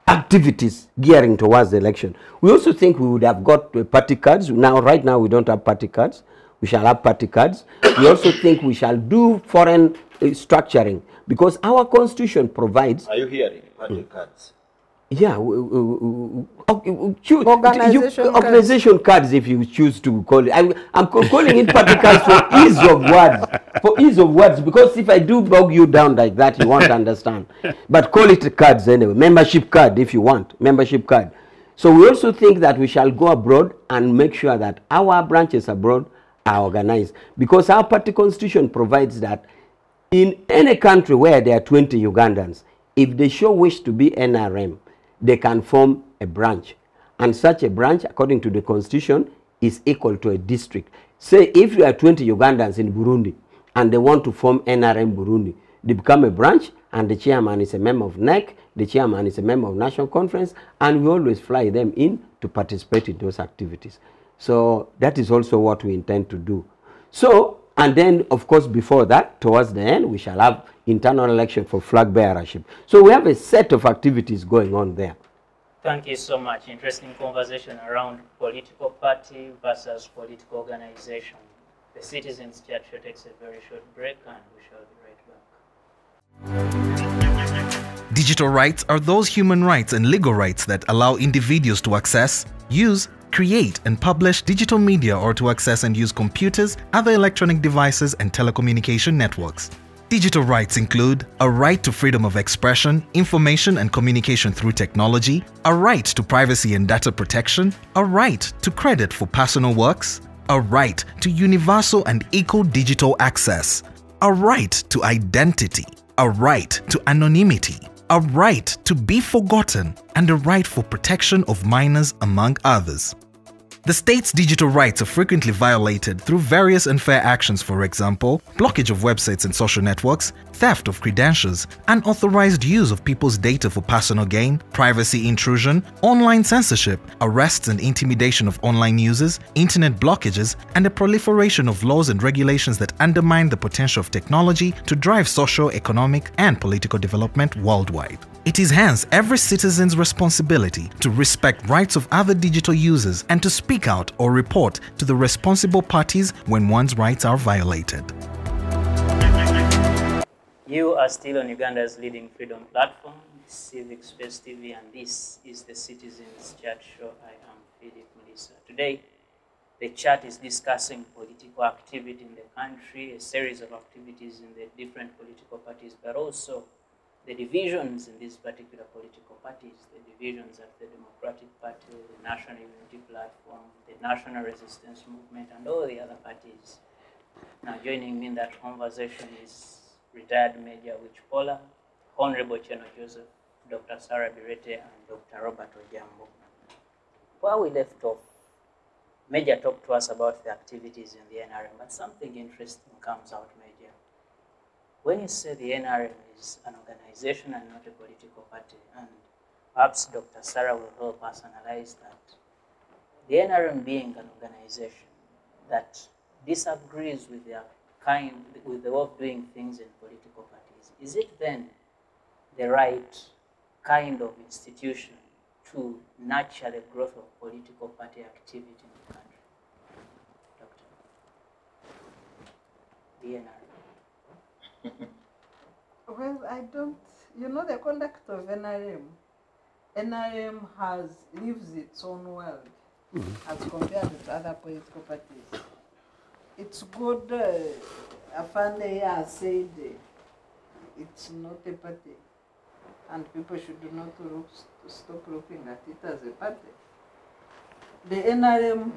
activities gearing towards the election. We also think we would have got party cards. Right now we don't have party cards. We shall have party cards. We also think we shall do foreign structuring because our constitution provides. Are you hearing party cards? Yeah, organization cards if you choose to call it. I'm calling it party cards for ease of words. For ease of words, because if I do bog you down like that, you won't understand. But call it cards anyway. Membership card if you want. Membership card. So we also think that we shall go abroad and make sure that our branches abroad are organized. Because our party constitution provides that in any country where there are 20 Ugandans, if they show wish to be NRM, they can form a branch. And such a branch, according to the constitution, is equal to a district. Say if you are 20 Ugandans in Burundi and they want to form NRM Burundi, they become a branch and the chairman is a member of NEC, the chairman is a member of National Conference, and we always fly them in to participate in those activities. So that is also what we intend to do. So, and then of course before that, towards the end, we shall have internal election for flag bearership. So we have a set of activities going on there. Thank you so much. Interesting conversation around political party versus political organization. The Citizens Chat show takes a very short break and we shall be right back. Digital rights are those human rights and legal rights that allow individuals to access, use, create and publish digital media or to access and use computers, other electronic devices and telecommunication networks. Digital rights include a right to freedom of expression, information and communication through technology, a right to privacy and data protection, a right to credit for personal works, a right to universal and equal digital access, a right to identity, a right to anonymity, a right to be forgotten, and a right for protection of minors, among others. The state's digital rights are frequently violated through various unfair actions, for example, blockage of websites and social networks, theft of credentials, unauthorized use of people's data for personal gain, privacy intrusion, online censorship, arrests and intimidation of online users, internet blockages, and the proliferation of laws and regulations that undermine the potential of technology to drive social, economic, and political development worldwide. It is hence every citizen's responsibility to respect rights of other digital users and to speak out or report to the responsible parties when one's rights are violated. You are still on Uganda's leading freedom platform, Civic Space TV, and this is the Citizens Chat Show. I am Phillip Muliisa. Today, the chat is discussing political activity in the country, a series of activities in the different political parties, but also the divisions in these particular political parties, the divisions at the Democratic Party, the National Unity Platform, the National Resistance Movement, and all the other parties. Now, joining me in that conversation is retired Major Awich Pollar, Honorable Othieno Joseph, Dr. Bireete, and Dr. Robert Ojambo. Where we left off, Major talked to us about the activities in the NRM, but something interesting comes out, Major. When you say the NRM is an organization and not a political party, and perhaps Dr. Sarah will help us analyze that, the NRM being an organization that disagrees with the way of doing things in political parties, is it then the right kind of institution to nurture the growth of political party activity in the country? Doctor, the NRM. Well, I don't, the conduct of NRM lives its own world as compared with other political parties. It's good, Afande has said it's not a party, and people should not stop looking at it as a party. The NRM,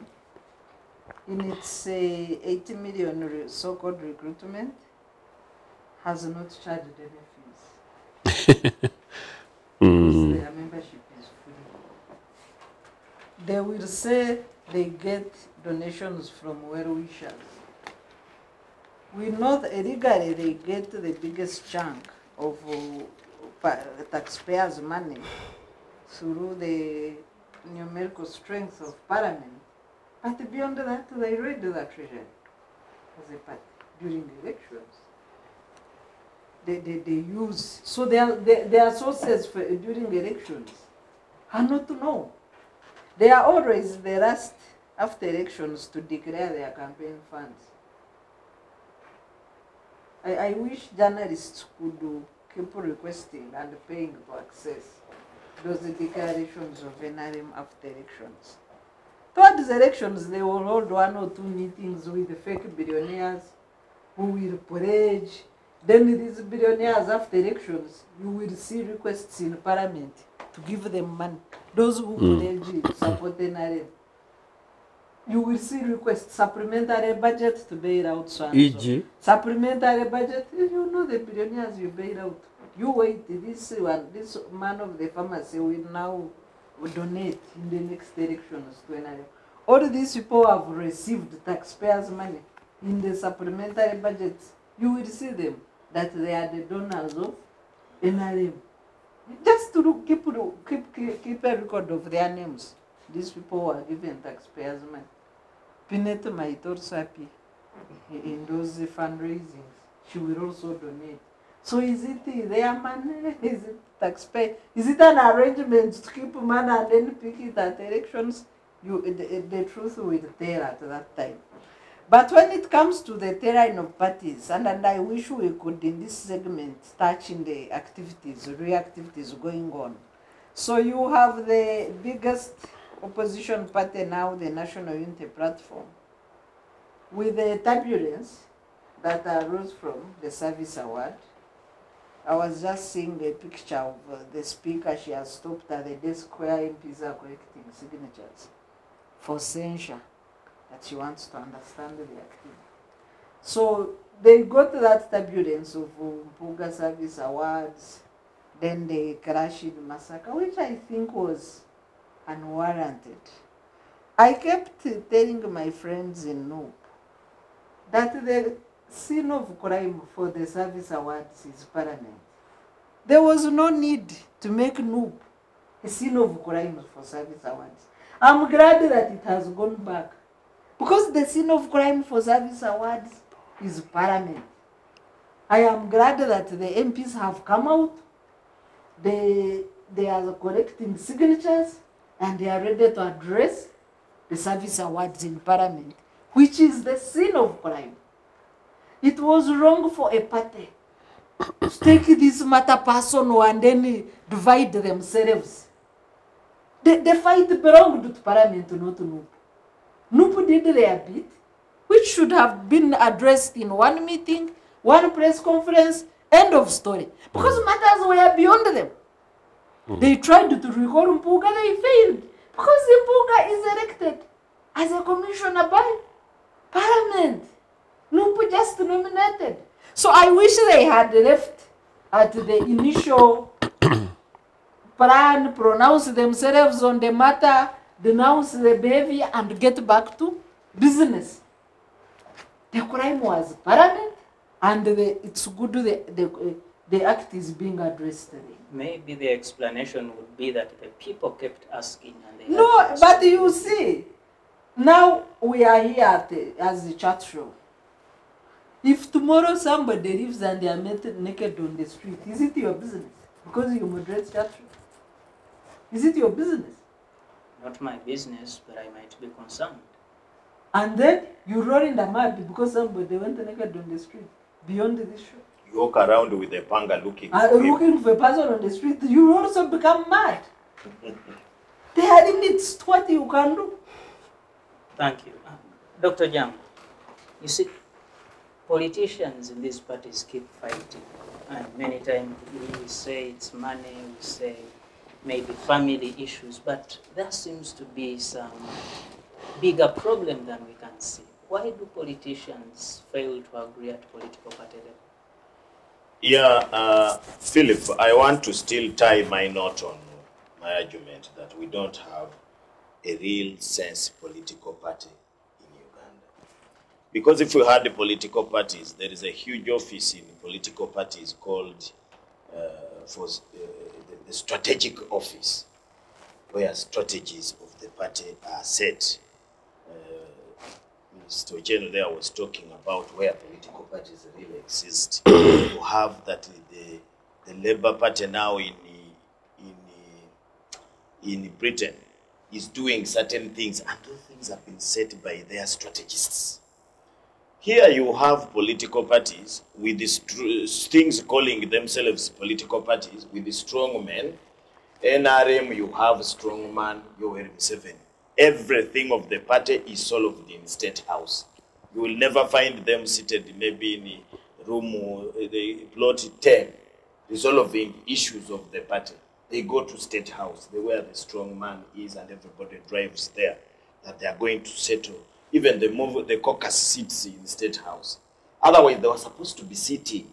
in its 80 million so-called recruitment, has not charged any fees. Their membership is free. They will say they get donations from well-wishers. We know that illegally they get the biggest chunk of taxpayers' money through the numerical strength of Parliament. But beyond that, they raid the treasury as a party during elections. They use, so their sources during elections are not known. They are always the last after elections to declare their campaign funds. I wish journalists could keep requesting and paying to access those declarations of NRM after elections. Towards elections, they will hold 1 or 2 meetings with the fake billionaires who will pledge. Then these billionaires after elections, you will see requests in Parliament to give them money. Those who pledge to support NRM. You will see requests, supplementary budget to bail out so and so. Supplementary budget, you know the billionaires you bail out. You wait, this man of the pharmacy will now donate in the next elections to NRM. All these people have received taxpayers' money in the supplementary budgets. You will see them, that they are the donors of NRM. Just to keep a record of their names. These people were given taxpayers' money. Pinette might also appear in those fundraisings. She will also donate. So is it their money? Is it taxpayer? Is it an arrangement to keep money and then pick it at elections? The truth will tell at that time. But when it comes to the terrain of parties, and I wish we could in this segment touch in the activities, real activities going on. So you have the biggest opposition party now, the National Unity Platform, with the turbulence that arose from the service award. I was just seeing a picture of the speaker. She has stopped at the desk where MPs are collecting signatures for censure, that she wants to understand the activity. So they got that turbulence of Mpuga Service Awards, then the Karashid massacre, which I think was unwarranted. I kept telling my friends in NUP that the scene of crime for the service awards is Parliament. There was no need to make NUP a scene of crime for service awards. I'm glad that it has gone back, because the scene of crime for service awards is Parliament. I am glad that the MPs have come out, they are collecting signatures, and they are ready to address the service awards in Parliament, which is the scene of crime. It was wrong for a party to take this matter personal and then divide themselves. The fight belonged to Parliament, not to NUP. NUP did their bit, which should have been addressed in one meeting, one press conference, end of story. Because matters were beyond them. They tried to recall Mpuga, they failed. Because Mpuga is elected as a commissioner by Parliament. NUP just nominated. So I wish they had left at the initial plan, pronounce themselves on the matter, denounce the behavior, and get back to business. The crime was Parliament, and it's good the act is being addressed today. Maybe the explanation would be that the people kept asking and they No, but you see, now we are here as a chat show. If tomorrow somebody leaves and they are met naked on the street, is it your business? Because you moderate chat show. Is it your business? Not my business, but I might be concerned. And then you roll in the mud because somebody went naked on the street beyond this show. You walk around with a panga looking for him. Looking for a person on the street, you also become mad. There are limits to what you can do. Thank you. Dr. Ojambo, you see, politicians in these parties keep fighting. And many times we say it's money, we say maybe family issues, but there seems to be some bigger problem than we can see. Why do politicians fail to agree at political party level? Yeah, Philip, I want to still tie my knot on my argument that we don't have a real sense political party in Uganda. Because if we had the political parties, there is a huge office in political parties called the strategic office, where strategies of the party are set. Mr. Othieno there was talking about where political parties really exist. You have that the Labour Party now in Britain is doing certain things, and those things have been set by their strategists. Here you have political parties with these things calling themselves political parties with the strong men. NRM, you have strong man, Yoweri Museveni. Everything of the party is solved in State House. You will never find them seated maybe in a room, they plot 10, resolving issues of the party. They go to State House, where the strong man is, and everybody drives there, that they are going to settle. Even the caucus sits in State House. Otherwise, they were supposed to be sitting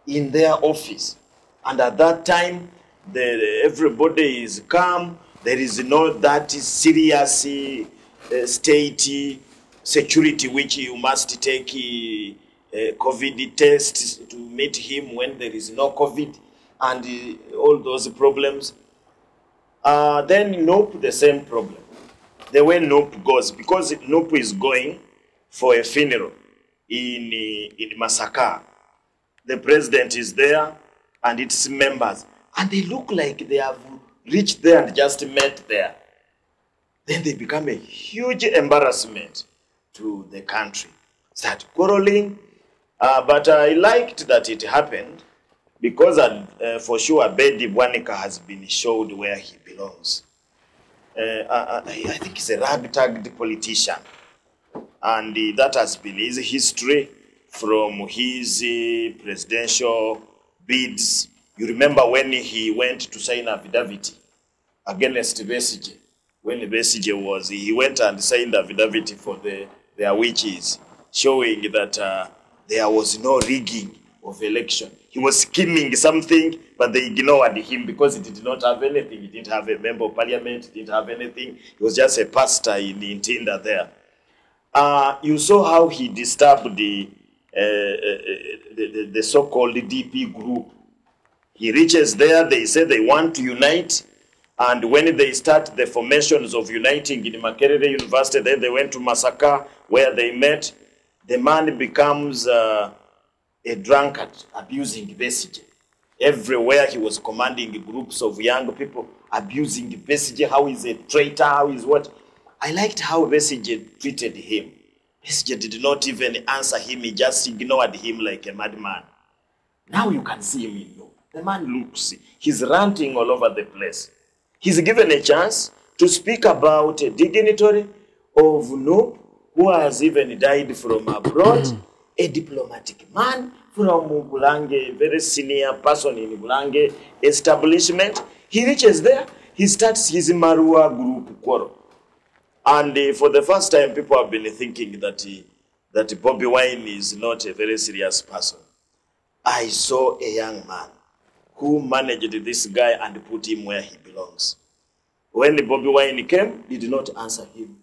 in their office. And at that time, everybody is calm. There is no that serious state security which you must take COVID tests to meet him when there is no COVID and all those problems. Then NUP, the same problem. The way NUP goes, because NUP is going for a funeral in Masaka. The president is there and its members, and they look like they have reached there and just met there. Then they become a huge embarrassment to the country. Start quarreling, but I liked that it happened because for sure Bedi Bwanika has been showed where he belongs. I think he's a ragtag politician. And that has been his history from his presidential bids. You remember when he went to sign affidavit against Besigye. When Besigye was, he went and signed affidavit for the Awichis, showing that there was no rigging of election. He was scheming something, but they ignored him because he did not have anything. He didn't have a member of parliament, he didn't have anything. He was just a pastor in Tinder there. You saw how he disturbed the so-called DP group. He reaches there, they say they want to unite, and when they start the formations of uniting in Makerere University, then they went to Masaka, where they met. The man becomes a drunkard, abusing Besigye. Everywhere he was commanding groups of young people, abusing Besigye, how he's a traitor, how he's what. I liked how Besigye treated him. Besigye did not even answer him, he just ignored him like a madman. Now you can see him in NUP. The man looks, he's ranting all over the place. He's given a chance to speak about a dignitary of NUP who has even died from abroad, a diplomatic man from Bulange, very senior person in Bulange establishment. He reaches there, he starts his Marua group quarrel. And for the first time, people have been thinking that Bobi Wine is not a very serious person. I saw a young man who managed this guy and put him where he belongs. When Bobi Wine came, he did not answer him.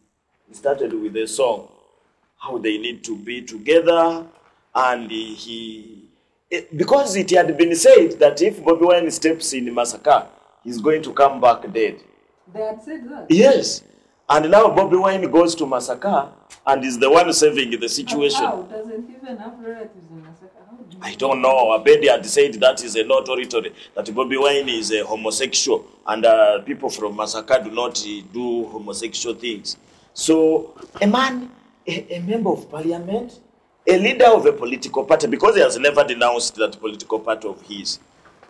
He started with a song, how they need to be together, and because it had been said that if Bobi Wine steps in Masaka, he's going to come back dead. They had said that? Yes. And now Bobi Wine goes to Masaka and is the one saving the situation. How? Doesn't even have relatives in Masaka? I don't know. Abedi had said that is a law territory, that Bobi Wine is a homosexual, and people from Masaka do not do homosexual things. So a man, a member of parliament, a leader of a political party, because he has never denounced that political party of his,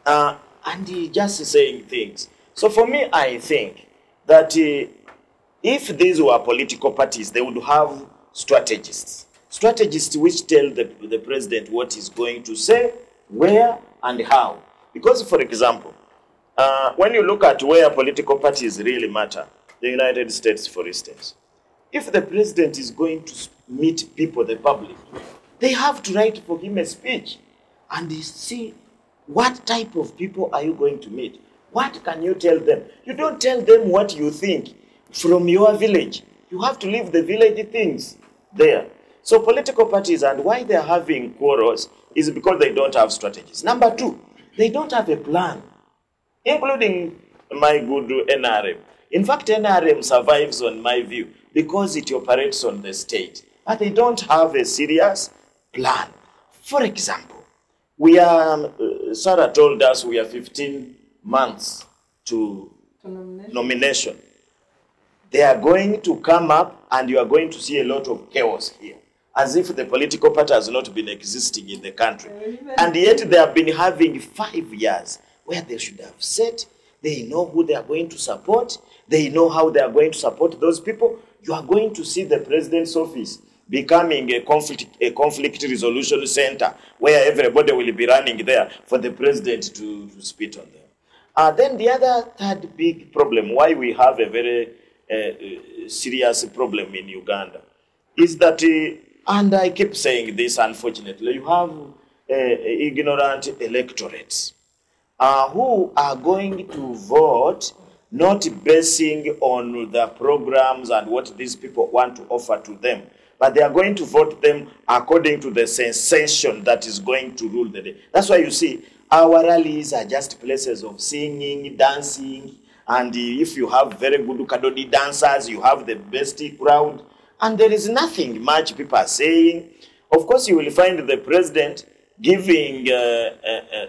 and he just saying things. So for me, I think that if these were political parties, they would have strategists. Strategists which tell the president what he's going to say, where, and how. Because, for example, when you look at where political parties really matter, the United States, for instance, if the president is going to meet people, the public, they have to write for him a speech and see what type of people are you going to meet. What can you tell them? You don't tell them what you think from your village. You have to leave the village things there. So political parties, and why they're having quarrels is because they don't have strategies. Number two, they don't have a plan, including my good NRM. In fact, NRM survives, on my view, because it operates on the state. But they don't have a serious plan. For example, we are, Sarah told us we are 15 months to nomination. They are going to come up and you are going to see a lot of chaos here, as if the political party has not been existing in the country. And yet they have been having 5 years where they should have said, they know who they are going to support, they know how they are going to support those people. You are going to see the president's office becoming a conflict resolution center where everybody will be running there for the president to spit on them. Then the other third big problem, why we have a very serious problem in Uganda, is that, and I keep saying this unfortunately, you have ignorant electorates who are going to vote not basing on the programs and what these people want to offer to them, but they are going to vote them according to the sensation that is going to rule the day. That's why you see our rallies are just places of singing, dancing, and if you have very good Kadodi dancers, you have the best crowd, and there is nothing much people are saying. Of course, you will find the president giving,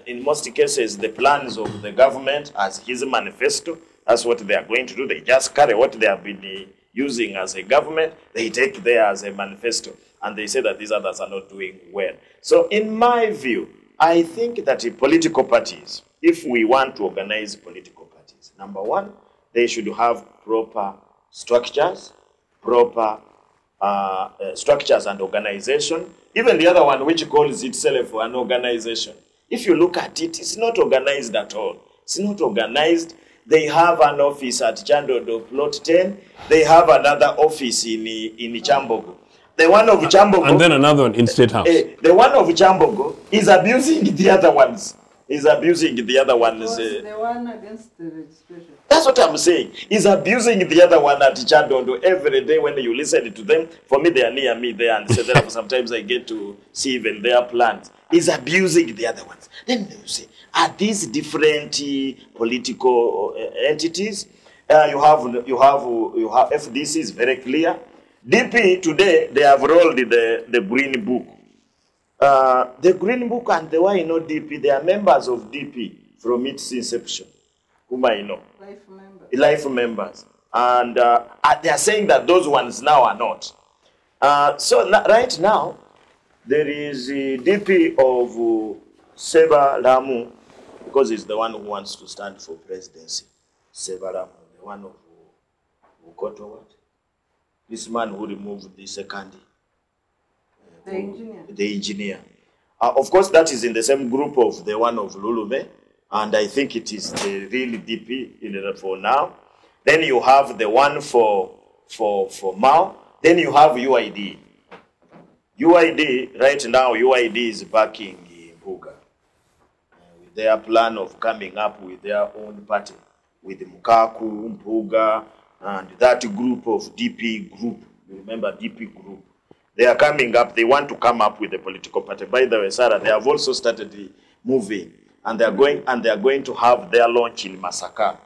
in most cases, the plans of the government as his manifesto. That's what they are going to do. They just carry what they have been using as a government, they take there as a manifesto, and they say that these others are not doing well. So in my view, I think that political parties, if we want to organize political parties, number one, they should have proper structures, proper structures and organization. Even the other one, which calls itself an organization, if you look at it, it's not organized at all. It's not organized. They have an office at Chandodo Plot 10. They have another office in Kyambogo. The one of Kyambogo... And then another one in State House. The one of Kyambogo is abusing the other ones. Is abusing the other ones. The one against the registration. That's what I'm saying. He's abusing the other one at Chandondo every day when you listen to them. For me, they are near me there, and so therefore sometimes I get to see even their plans. He's abusing the other ones. Then you say, are these different political entities? You have FDC is very clear. DP today they have rolled the green book. The green book and the why not DP, they are members of DP from its inception. Whom I know. Life members. Life members. And they are saying that those ones now are not. So right now, there is a DP of Seba Lamu, because he's the one who wants to stand for presidency. Seba Lamu, the one of Ukoto, this man who removed the second. The engineer. The engineer. Of course, that is in the same group of the one of Lulume, and I think it is the real DP for now. Then you have the one for Mao. Then you have UID. UID, right now, UID is backing Mpuga with their plan of coming up with their own party, with Mukaku, Mpuga, and that group of DP group. You remember DP group? They are coming up. They want to come up with a political party. By the way, Sarah, they have also started moving, and they are going to have their launch in Masaka.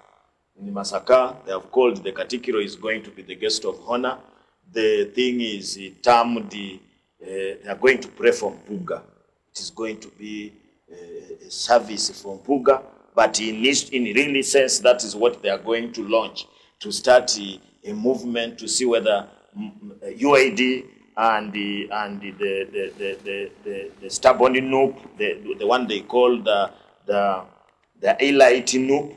In Masaka, they have called the Katikiro is going to be the guest of honor. The thing is termed they are going to pray for Mpuga. It is going to be a service for Mpuga, but in really sense, that is what they are going to launch, to start a movement to see whether UID and the stubborn NUP, the one they call the elite NUP,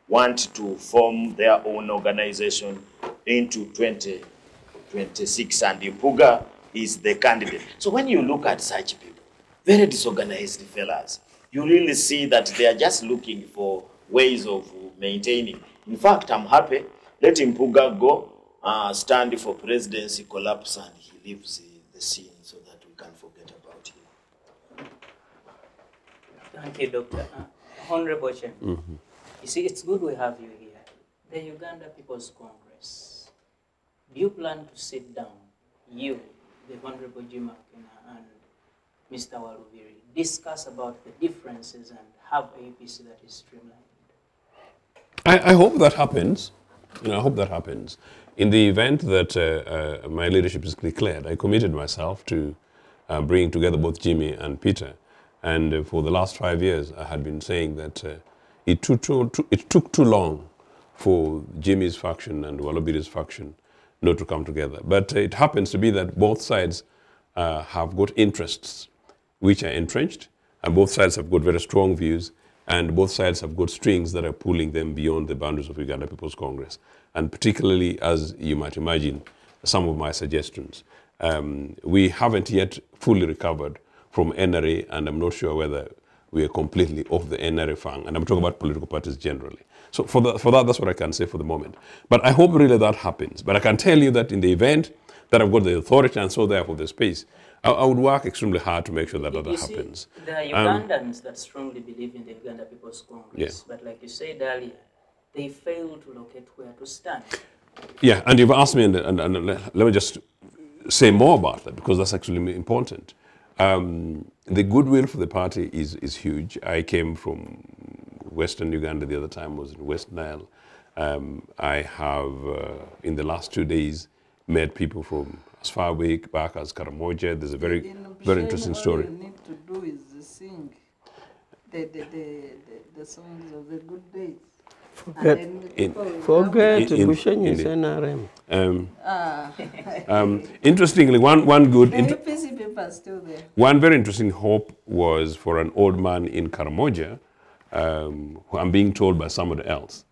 want to form their own organization into 2026, and Mpuga is the candidate. So when you look at such people, very disorganized fellas, you really see that they are just looking for ways of maintaining. In fact, I'm happy. Let Mpuga go, stand for presidency, collapse, and he leaves the scene so that we can forget about him. Thank you, Doctor. Honorable Chairman, you see, it's good we have you here. The Uganda People's Congress. Do you plan to sit down, you, the Honorable Jim Akena, and Mr. Walubiri, discuss about the differences and have a UPC that is streamlined? I hope that happens. I hope that happens. In the event that my leadership is declared, I committed myself to bringing together both Jimmy and Peter. And for the last 5 years, I had been saying that it took too long for Jimmy's faction and Walubiri's faction not to come together. But it happens to be that both sides have got interests which are entrenched, and both sides have got very strong views, and both sides have got strings that are pulling them beyond the boundaries of Uganda People's Congress. And particularly, as you might imagine, some of my suggestions. We haven't yet fully recovered from NRA, and I'm not sure whether we are completely off the NRA fang, and I'm talking about political parties generally. So for that, that's what I can say for the moment. But I hope really that happens. But I can tell you that in the event that I've got the authority and so therefore the space, I would work extremely hard to make sure that that happens. There are Ugandans that strongly believe in the Uganda People's Congress, but like you said earlier, they fail to locate where to stand. Yeah, and you've asked me, and let me just say more about that, because that's actually important. The goodwill for the party is huge. I came from Western Uganda the other time, was in West Nile. I have, in the last 2 days, met people from as far away back as Karamoja. There's a very interesting story. All you need to do is sing the songs of the good days. Forget Bushenyi NRM. Interestingly, one good... The UPC people are still there. One very interesting hope was for an old man in Karamoja, who I'm being told by somebody else,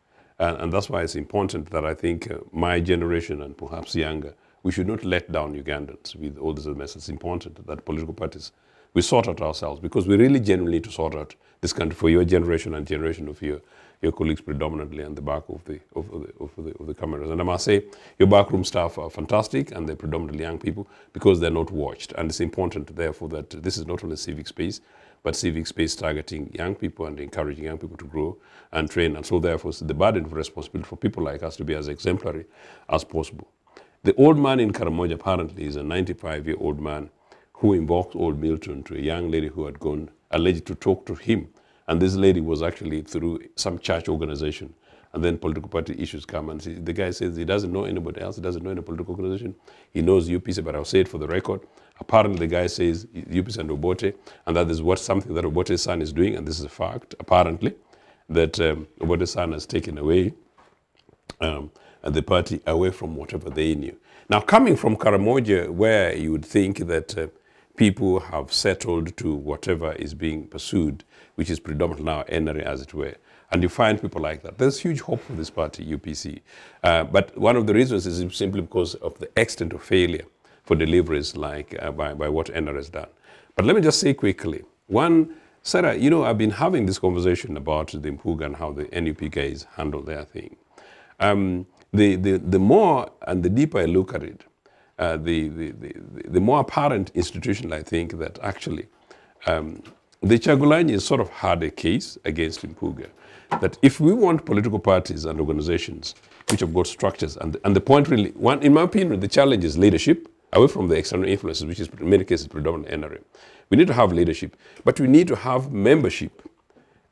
And that's why it's important that I think my generation and perhaps younger, we should not let down Ugandans with all this mess. It's important that political parties, we sort out ourselves, because we really genuinely need to sort out this country for your generation and generation of your colleagues predominantly on the back of the cameras. And I must say, your backroom staff are fantastic, and they're predominantly young people because they're not watched. And it's important, therefore, that this is not only civic space, but civic space targeting young people and encouraging young people to grow and train. And so, therefore, it's the burden of responsibility for people like us to be as exemplary as possible. The old man in Karamoja apparently is a 95-year-old man who invoked old Milton to a young lady who had gone alleged to talk to him. And this lady was actually through some church organization. And then political party issues come, and the guy says he doesn't know anybody else, he doesn't know any political organization. He knows UPC, but I'll say it for the record. Apparently the guy says UPC and Obote, and that is something that Obote's son is doing, and this is a fact, apparently, that Obote's son has taken away the party away from whatever they knew. Now, coming from Karamoja, where you would think that people have settled to whatever is being pursued, which is predominantly now NRA, as it were, and you find people like that, there's huge hope for this party, UPC. But one of the reasons is simply because of the extent of failure for deliveries like by what NRA has done. But let me just say quickly, one, Sarah, you know, I've been having this conversation about the Mpuga and how the NUP guys handle their thing. The more and the deeper I look at it, the more apparent institutional I think that actually the Chagulanyi sort of had a case against Mpuga, that if we want political parties and organizations which have got structures, and the point really, one, in my opinion, the challenge is leadership, away from the external influences, which is in many cases predominantly NRA. We need to have leadership, but we need to have membership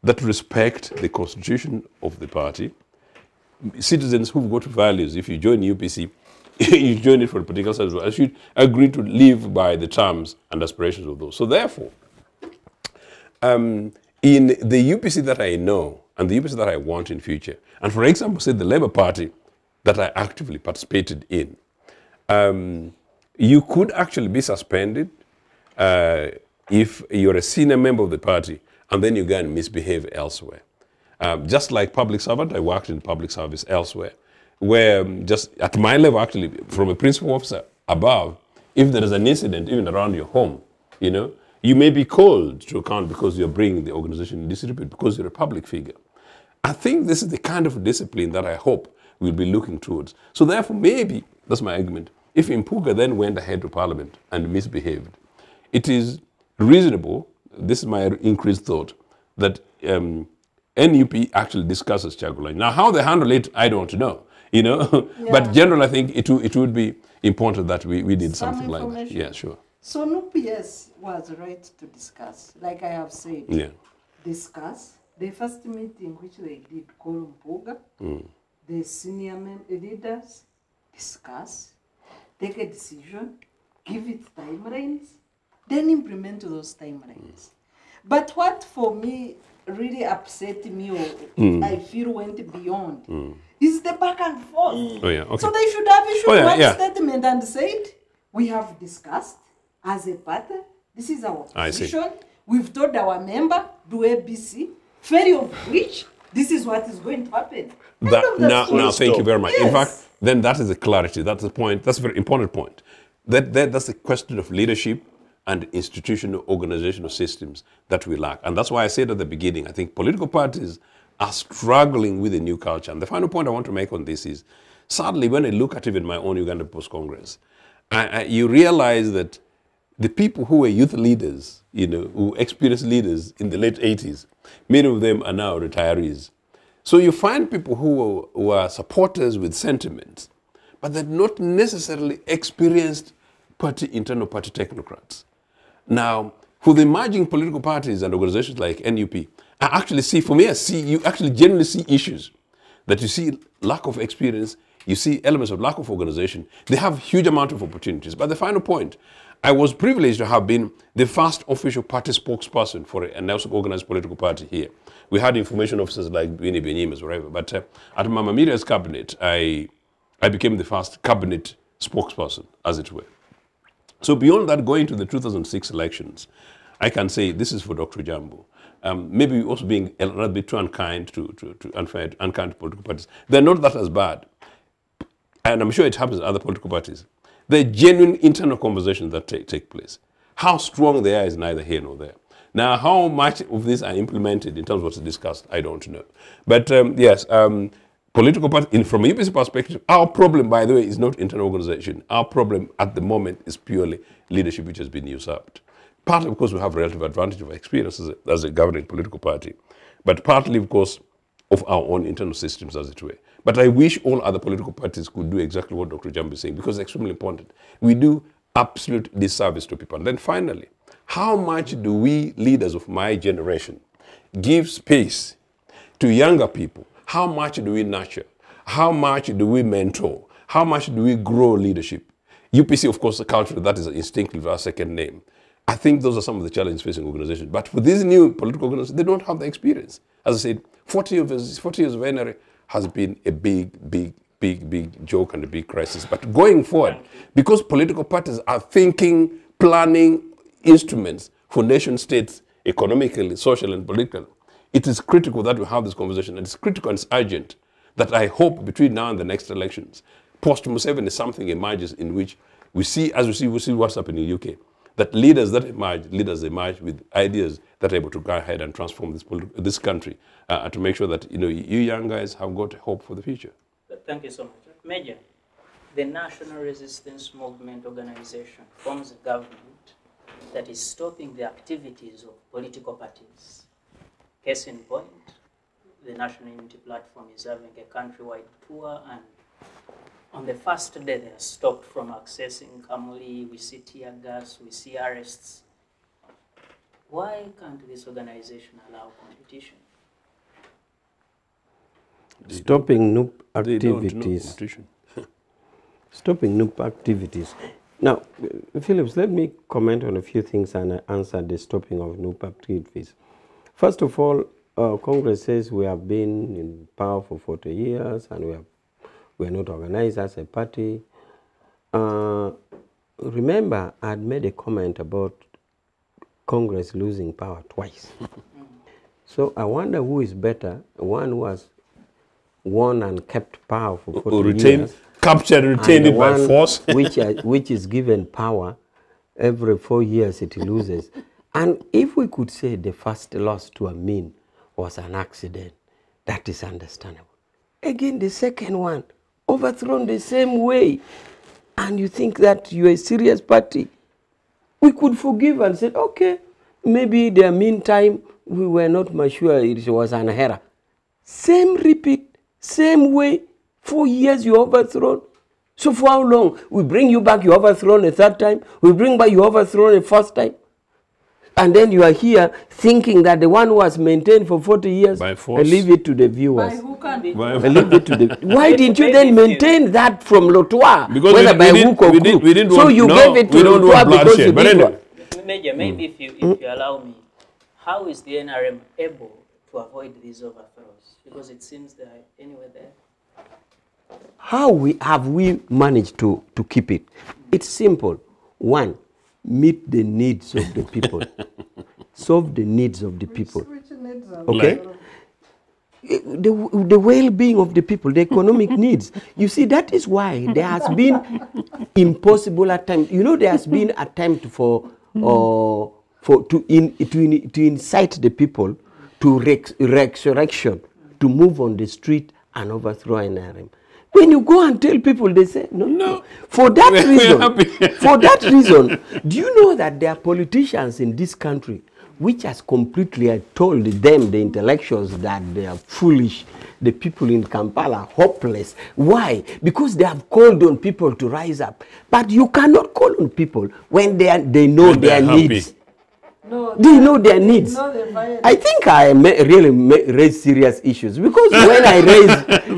that respect the constitution of the party, citizens who've got values. If you join UPC, you join it for a particular side, I should agree to live by the terms and aspirations of those. So therefore, in the UPC that I know and the UPC that I want in future, and for example, say the Labour Party that I actively participated in, you could actually be suspended if you're a senior member of the party and then you go and misbehave elsewhere. Just like public servant, I worked in public service elsewhere, where just at my level, actually, from a principal officer above, if there is an incident even around your home, you know, you may be called to account because you're bringing the organization in disrepute because you're a public figure. I think this is the kind of discipline that I hope we'll be looking towards. So therefore, maybe, that's my argument, if Mpuga then went ahead to Parliament and misbehaved, it is reasonable, this is my increased thought, that NUP actually discusses Chagulanyi. Now, how they handle it, I don't know, you know. Yeah. But generally, I think it would be important that we did something like that. Yeah, sure. So NUP, yes, was right to discuss, like I have said. Yeah. Discuss. The first meeting which they did call Mpuga, the senior leaders discuss, take a decision, give it timelines, then implement those timelines. But what for me really upset me, or I feel went beyond, is the back and forth. Oh, yeah, okay. So they should have issued one statement and said, we have discussed as a party, this is our position, we've told our member, do ABC, failure of which, this is what is going to happen. Now, thank you very much. Yes. In fact, then that is the clarity, that's the point, that's a very important point. That's the question of leadership and institutional organizational systems that we lack. And that's why I said at the beginning, I think political parties are struggling with a new culture. And the final point I want to make on this is, sadly, when I look at even my own Uganda Post-Congress, you realize that the people who were youth leaders, you know, who experienced leaders in the late 80s, many of them are now retirees. So you find people who are supporters with sentiments, but they're not necessarily experienced internal party technocrats. Now, for the emerging political parties and organizations like NUP, I actually see, for me, you actually generally see issues that you see lack of experience, you see elements of lack of organization. They have huge amount of opportunities. But the final point, I was privileged to have been the first official party spokesperson for an organized political party here. We had information officers like Winnie Benyimas, whatever. But at Mama Miriam's cabinet, I became the first cabinet spokesperson, as it were. So beyond that, going to the 2006 elections, I can say this is for Dr. Ojambo. maybe also being a little bit too unkind to political parties. They're not that as bad. And I'm sure it happens in other political parties. The genuine internal conversations that take place. How strong they are is neither here nor there. Now, how much of these are implemented in terms of what's discussed, I don't know. But yes, political parties, from a UPC perspective, our problem, by the way, is not internal organization. Our problem at the moment is purely leadership which has been usurped. Partly because we have relative advantage of experience as a governing political party, but partly because of our own internal systems, as it were. But I wish all other political parties could do exactly what Dr. Ojambo is saying, because it's extremely important. We do absolute disservice to people. And then finally, how much do we, leaders of my generation, give space to younger people? How much do we nurture? How much do we mentor? How much do we grow leadership? UPC, of course, a culture that is instinctive, our second name. I think those are some of the challenges facing organizations. But for these new political organizations, they don't have the experience. As I said, 40 years of NRA has been a big joke and a big crisis. But going forward, because political parties are thinking, planning instruments for nation states, economically, socially, and politically, it is critical that we have this conversation. And it's critical and it's urgent that I hope between now and the next elections, post-Museveni is something emerges in which we see what's happening in the UK. That leaders emerge with ideas that are able to go ahead and transform this country to make sure that you young guys have got hope for the future. Thank you so much. Major, the National Resistance Movement Organization forms a government that is stopping the activities of political parties. Case in point, the National Unity Platform is having a countrywide tour, and on the first day they are stopped from accessing Kamuli. We see tear gas, we see arrests. Why can't this organization allow competition? Stopping NUP activities. Stopping NUP activities. Now, Phillips, let me comment on a few things and answer the stopping of NUP activities. First of all, Congress says we have been in power for 40 years and we are not organized as a party. Remember, I had made a comment about Congress losing power twice. So I wonder who is better, one who has won and kept power for 40 years. Captured and retained it by force. which is given power, every 4 years it loses. And if we could say the first loss to Amin was an accident, that is understandable. Again, the second one, overthrown the same way, and you think that you're a serious party, we could forgive and say, okay, maybe the meantime we were not much sure it was an error. Same repeat, same way, 4 years you overthrown. So for how long? We bring you back, you overthrown a third time, we bring back you overthrown a first time. And then you are here thinking that the one who was maintained for 40 years, by force. I leave it to the viewers. By hook and I leave it to the. Why didn't you then maintain that from Lotwa? Because whether by hook or crook? We didn't so want, you gave it to Lotwa because you did anyway. Major, maybe if you allow me, how is the NRM able to avoid these overthrows? Because it seems they are anywhere there. How have we managed to keep it? It's simple. One, meet the needs of the people. Solve the needs of the people. Okay? The well-being of the people, the economic needs. You see, that is why there has been impossible attempt. You know, there has been attempt to incite the people to resurrection, to move on the street and overthrow NRM. When you go and tell people, they say, no. For that reason, do you know that there are politicians in this country which has completely told them, the intellectuals, that they are foolish, the people in Kampala, hopeless. Why? Because they have called on people to rise up. But you cannot call on people when they know their needs. No, they know their needs. I think I really raise serious issues because when I raise,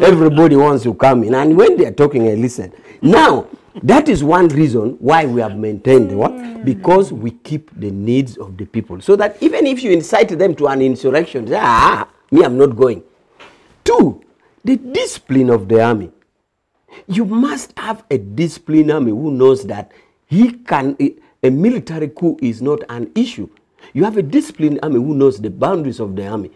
everybody wants to come in, and when they are talking, I listen. Now, that is one reason why we have maintained what? Because we keep the needs of the people, so that even if you incite them to an insurrection, say, me, I'm not going. Two, the discipline of the army. You must have a disciplined army who knows that a military coup is not an issue. You have a disciplined army who knows the boundaries of the army.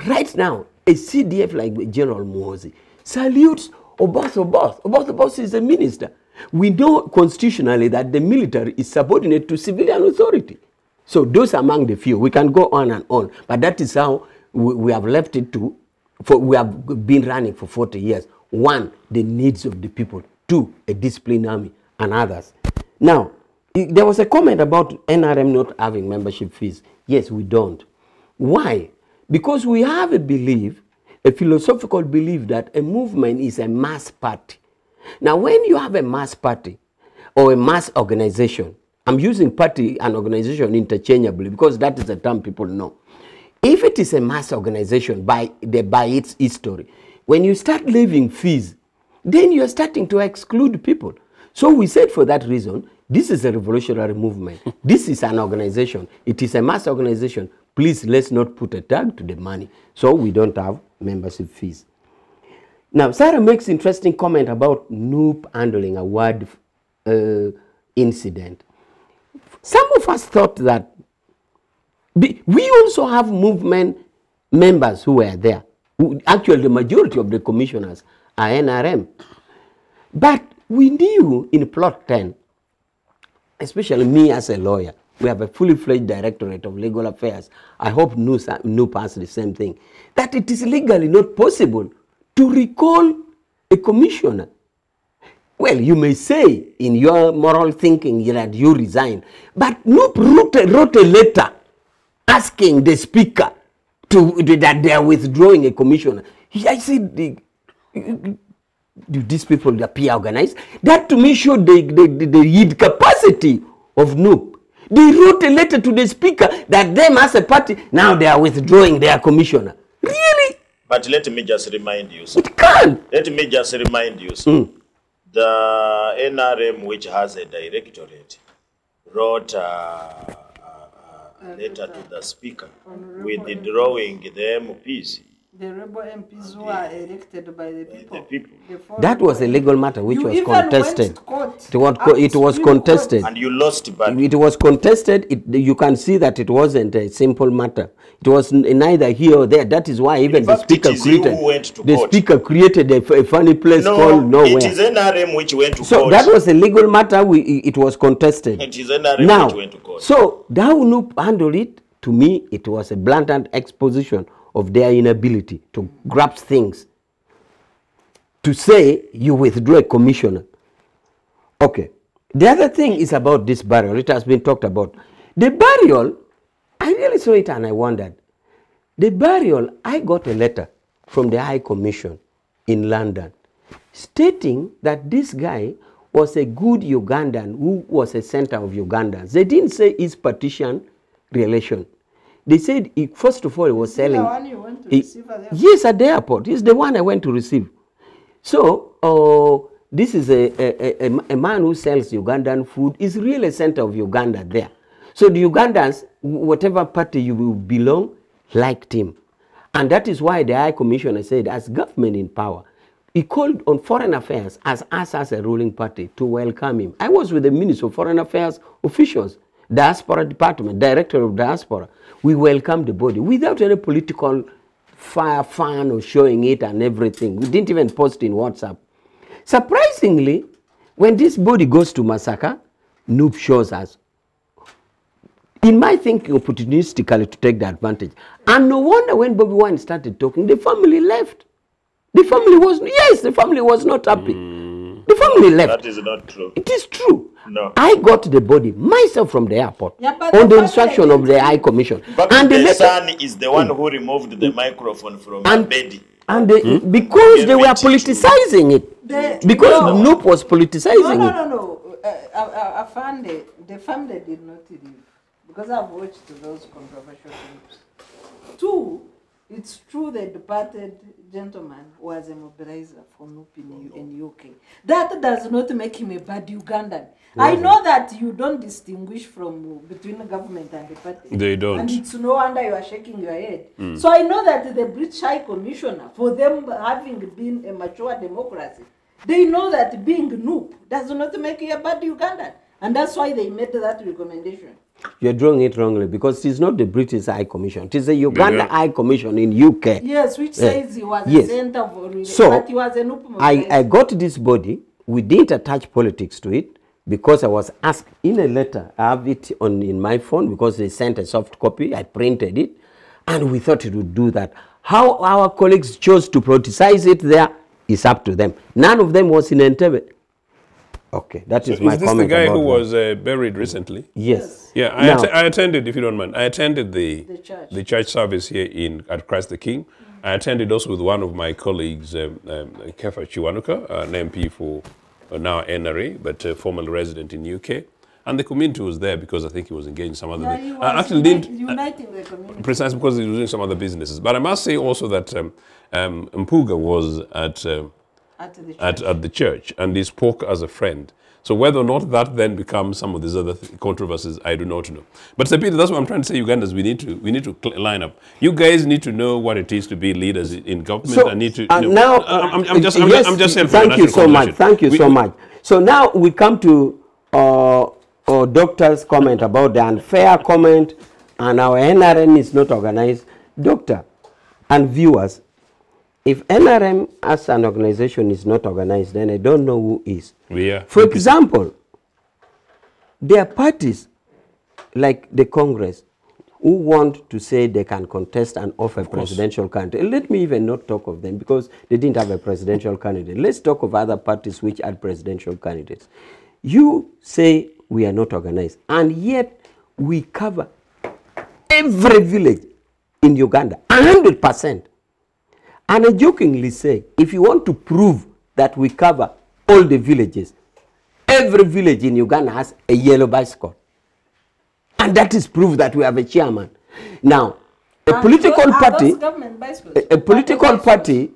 Right now, a CDF like General Muhoozi salutes Oboth. Oboth is a minister. We know constitutionally that the military is subordinate to civilian authority. So those among the few. We can go on and on, but that is how we have left it to. We have been running for 40 years. One, the needs of the people. Two, a disciplined army, and others. Now, there was a comment about NRM not having membership fees. Yes, we don't. Why? Because we have a belief, a philosophical belief that a movement is a mass party. Now, when you have a mass party or a mass organization, I'm using party and organization interchangeably because that is a term people know. If it is a mass organization by its history, when you start levying fees, then you're starting to exclude people. So we said for that reason, this is a revolutionary movement. This is an organization. It is a mass organization. Please, let's not put a tag to the money. So we don't have membership fees. Now, Sarah makes interesting comment about NUP handling a word incident. Some of us thought that we also have movement members who were there. Actually, the majority of the commissioners are NRM. But we knew in plot 10, especially me as a lawyer, we have a fully fledged directorate of legal affairs. I hope NUP has the same thing. That it is legally not possible to recall a commissioner. Well, you may say in your moral thinking that you resign, but NUP wrote a letter asking the speaker that they are withdrawing a commissioner. I said, do these people appear organized? That to me showed the capacity of NUP. They wrote a letter to the speaker that them as a party, now they are withdrawing their commissioner. Really? But let me just remind you, sir. It can't. Let me just remind you, sir. The NRM, which has a directorate, wrote a letter to the speaker withdrawing the MPs. The rebel MPs who are elected by the people. That was a legal matter which was contested. It was contested. And you lost, but it was contested. You can see that it wasn't a simple matter. It was neither here or there. That is why even the speaker created a funny place called nowhere. It is NRM which went to court. So that was a legal matter. It was contested. It is NRM which went to court. So how NUP handled it, to me, it was a blatant exposition of their inability to grasp things, to say you withdraw a commissioner. Okay. The other thing is about this burial. It has been talked about. The burial, I really saw it and I wondered. The burial, I got a letter from the High Commission in London stating that this guy was a good Ugandan who was a center of Ugandans. They didn't say his partition relation. They said, first of all, he was selling. The one you went to receive at the airport? Yes, at the airport. He's the one I went to receive. So, this is a man who sells Ugandan food. He's really a center of Uganda there. So the Ugandans, whatever party you will belong, liked him. And that is why the High Commissioner said, as government in power, he called on Foreign Affairs as us as a ruling party to welcome him. I was with the Minister of Foreign Affairs officials, Diaspora Department, Director of Diaspora. We welcomed the body without any political fun or showing it and everything. We didn't even post in WhatsApp. Surprisingly, when this body goes to massacre, NUP shows us. In my thinking, opportunistically to take the advantage. And no wonder when Bobi Wine started talking, the family left. The family was not happy. The family left. That is not true. It is true. No. I got the body myself from the airport on the instruction of the High Commission. But and the son is the one who removed the microphone from Abedi. And because they were politicizing it. Because NUP was politicizing it. No. The family did not leave. Because I've watched those controversial clips. Two, it's true the departed gentleman was a mobilizer for NUP in UK. That does not make him a bad Ugandan. I know that you don't distinguish between the government and the party. They don't. And it's no wonder you are shaking your head. So I know that the British High Commissioner, for them having been a mature democracy, they know that being NUP does not make you a bad Ugandan. And that's why they made that recommendation. You're drawing it wrongly because it's not the British High Commission. It is the Uganda High Commission in UK. Yes, which says he was yes. a center for So, but he was a NUP I got this body. We didn't attach politics to it because I was asked in a letter. I have it in my phone because they sent a soft copy. I printed it. And we thought it would do that. How our colleagues chose to politicize it there is up to them. None of them was in Entebbe. Okay, that is my comment. Is this the guy who was buried recently? Yes. Yeah, I attended, if you don't mind, I attended the church service here at Christ the King. I attended also with one of my colleagues, Kefa Chiwanuka, an MP for now NRA, but formerly resident in UK. And the community was there because I think he was engaged in some other... uniting the community. Precisely because he was doing some other businesses. But I must say also that Mpuga was at the church and he spoke as a friend. So whether or not that then becomes some of these other controversies, I do not know. But Sir Peter, that's what I'm trying to say, Ugandans, we need to line up. You guys need to know what it is to be leaders in government. So, and need to. now, I'm just saying. Thank you so much. Thank you so much. So now we come to doctor's comment about the unfair comment, and our NRM is not organized. Doctor and viewers, if NRM as an organization is not organized, then I don't know who is. Yeah. For example, there are parties like the Congress who want to say they can contest and offer a presidential candidate. Let me even not talk of them because they didn't have a presidential candidate. Let's talk of other parties which had presidential candidates. You say we are not organized, and yet we cover every village in Uganda, 100%. And I jokingly say, if you want to prove that we cover all the villages, every village in Uganda has a yellow bicycle. And that is proof that we have a chairman. Now, a political party, a political party,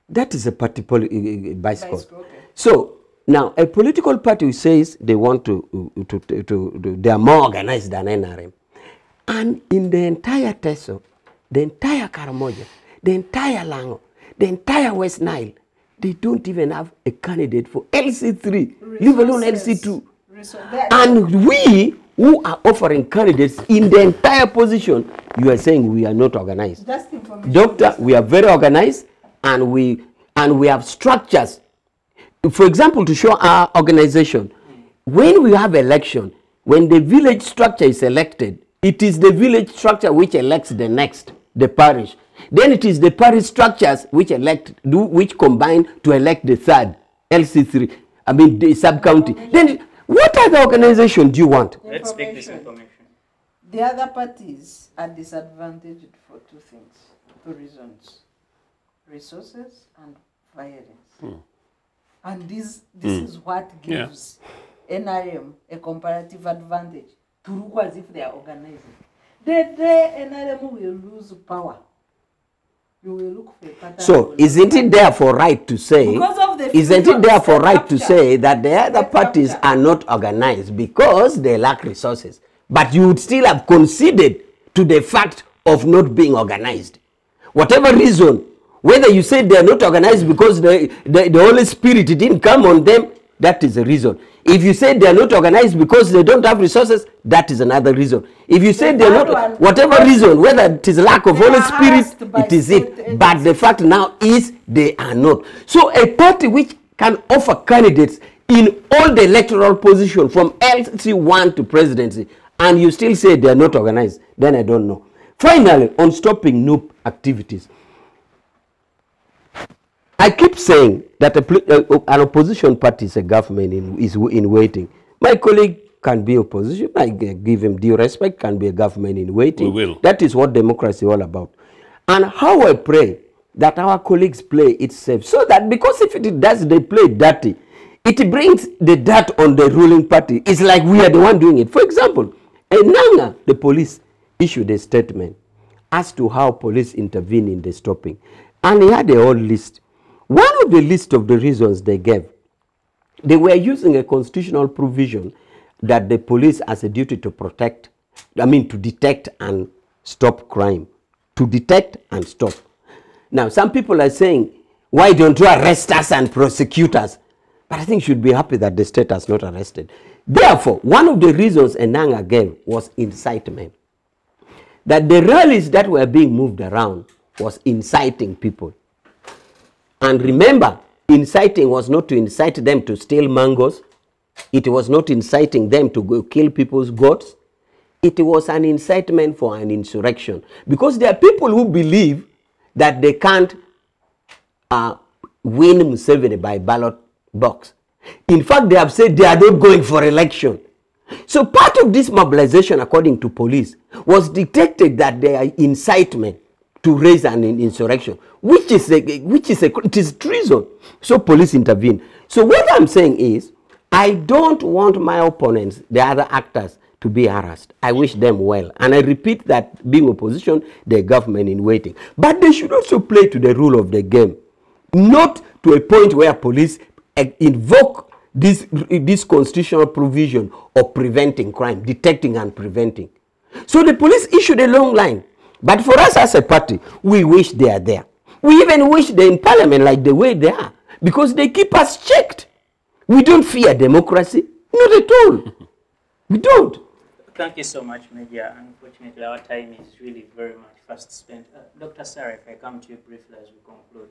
that is a party bicycle. Okay. So, now, a political party says they want they are more organized than NRM. And in the entire Teso, the entire Karamoja, the entire Lango, the entire West Nile, they don't even have a candidate for LC3, leave alone LC2. And we, who are offering candidates in the entire position, you are saying we are not organized. Doctor, we are very organized, and we have structures. For example, to show our organization, when we have election, when the village structure is elected, it is the village structure which elects the next, the parish. Then it is the parish structures which which combine to elect the third, LC3, I mean the sub-county. Then what other organization do you want? Let's take this information. The other parties are disadvantaged for two things, two reasons: resources and violence. And this is what gives NRM a comparative advantage to look as if they are organizing. The day NRM will lose power, you will look for a pattern. So isn't it therefore right to say, isn't it therefore right to say that the other parties are not organized because they lack resources? But you would still have conceded to the fact of not being organized. Whatever reason, whether you say they are not organized because the Holy Spirit didn't come on them, that is a reason. If you say they are not organized because they don't have resources, that is another reason. If you say they are not, whatever reason, whether it is lack of Holy Spirit, it is it. But the fact now is they are not. So a party which can offer candidates in all the electoral position from LC1 to presidency, and you still say they are not organized, then I don't know. Finally, on stopping NUP activities, I keep saying that an opposition party is a government is in waiting. My colleague can be opposition. I give him due respect, can be a government in waiting. We will. That is what democracy is all about. And how I pray that our colleagues play it safe. So that because if it does, they play dirty, it brings the dirt on the ruling party. It's like we are the one doing it. For example, Enanga, the police, issued a statement as to how police intervene in the stopping. And he had a whole list. One of the list of the reasons they gave, they were using a constitutional provision that the police has a duty to protect, to detect and stop crime. To detect and stop. Now, some people are saying, why don't you arrest us and prosecute us? But I think should be happy that the state has not arrested. Therefore, one of the reasons Enanga gave was incitement. That the rallies that were being moved around was inciting people. And remember, inciting was not to incite them to steal mangoes. It was not inciting them to go kill people's goats. It was an incitement for an insurrection. Because there are people who believe that they can't win Museveni by ballot box. In fact, they have said they are not going for election. So part of this mobilization, according to police, was detected that there are incitement to raise an insurrection, which is treason. So police intervened. So what I'm saying is, I don't want my opponents, the other actors, to be harassed. I wish them well. And I repeat that being opposition, the government in waiting. But they should also play to the rule of the game. Not to a point where police invoke this constitutional provision of preventing crime, detecting and preventing. So the police issued a long line. But for us as a party, we wish they are there. We even wish they're in parliament like the way they are. Because they keep us checked. We don't fear democracy. Not at all. We don't. Thank you so much, Major. Unfortunately, our time is really very much fast spent. Dr. Sarah, if I come to you briefly as we conclude.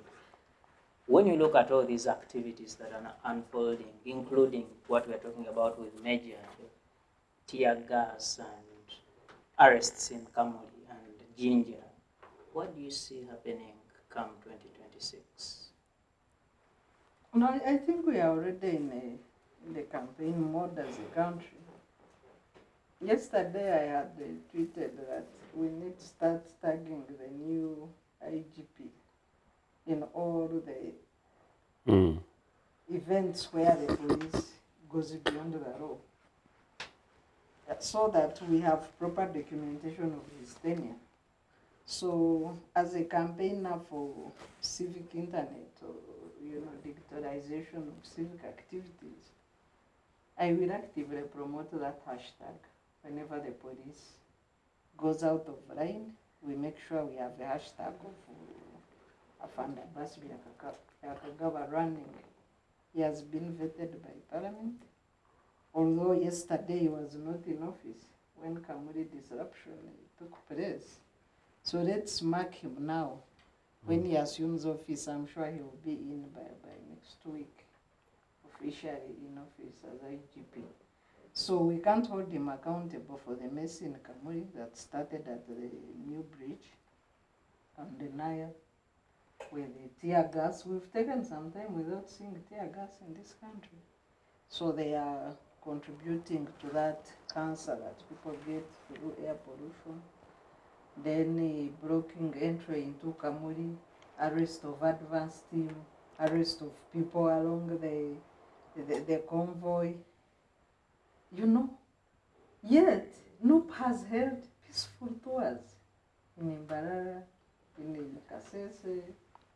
When you look at all these activities that are unfolding, including what we're talking about with Major, tear gas and arrests in Kamuli and Jinja, what do you see happening come 2026? No, I think we are already in the campaign mode as a country. Yesterday I had tweeted that we need to start tagging the new IGP in all the events where the police goes beyond the law, so that we have proper documentation of his tenure. So as a campaigner for civic internet or digitalization of civic activities, I will actively promote that hashtag. Whenever the police goes out of line, we make sure we have the hashtag of Afanda Basbi Yakagawa running. He has been vetted by Parliament, although yesterday he was not in office when Kamuli disruption took place. So let's mark him now. When he assumes office, I'm sure he will be in by next week, officially in office as IGP. So we can't hold him accountable for the mess in Kamuli that started at the new bridge on the Nile with the tear gas. We've taken some time without seeing tear gas in this country. So they are contributing to that cancer that people get through air pollution. Then blocking entry into Kamuli, arrest of advance team, arrest of people along the convoy. Yet NUP has held peaceful tours in Mbarara, in Kasese,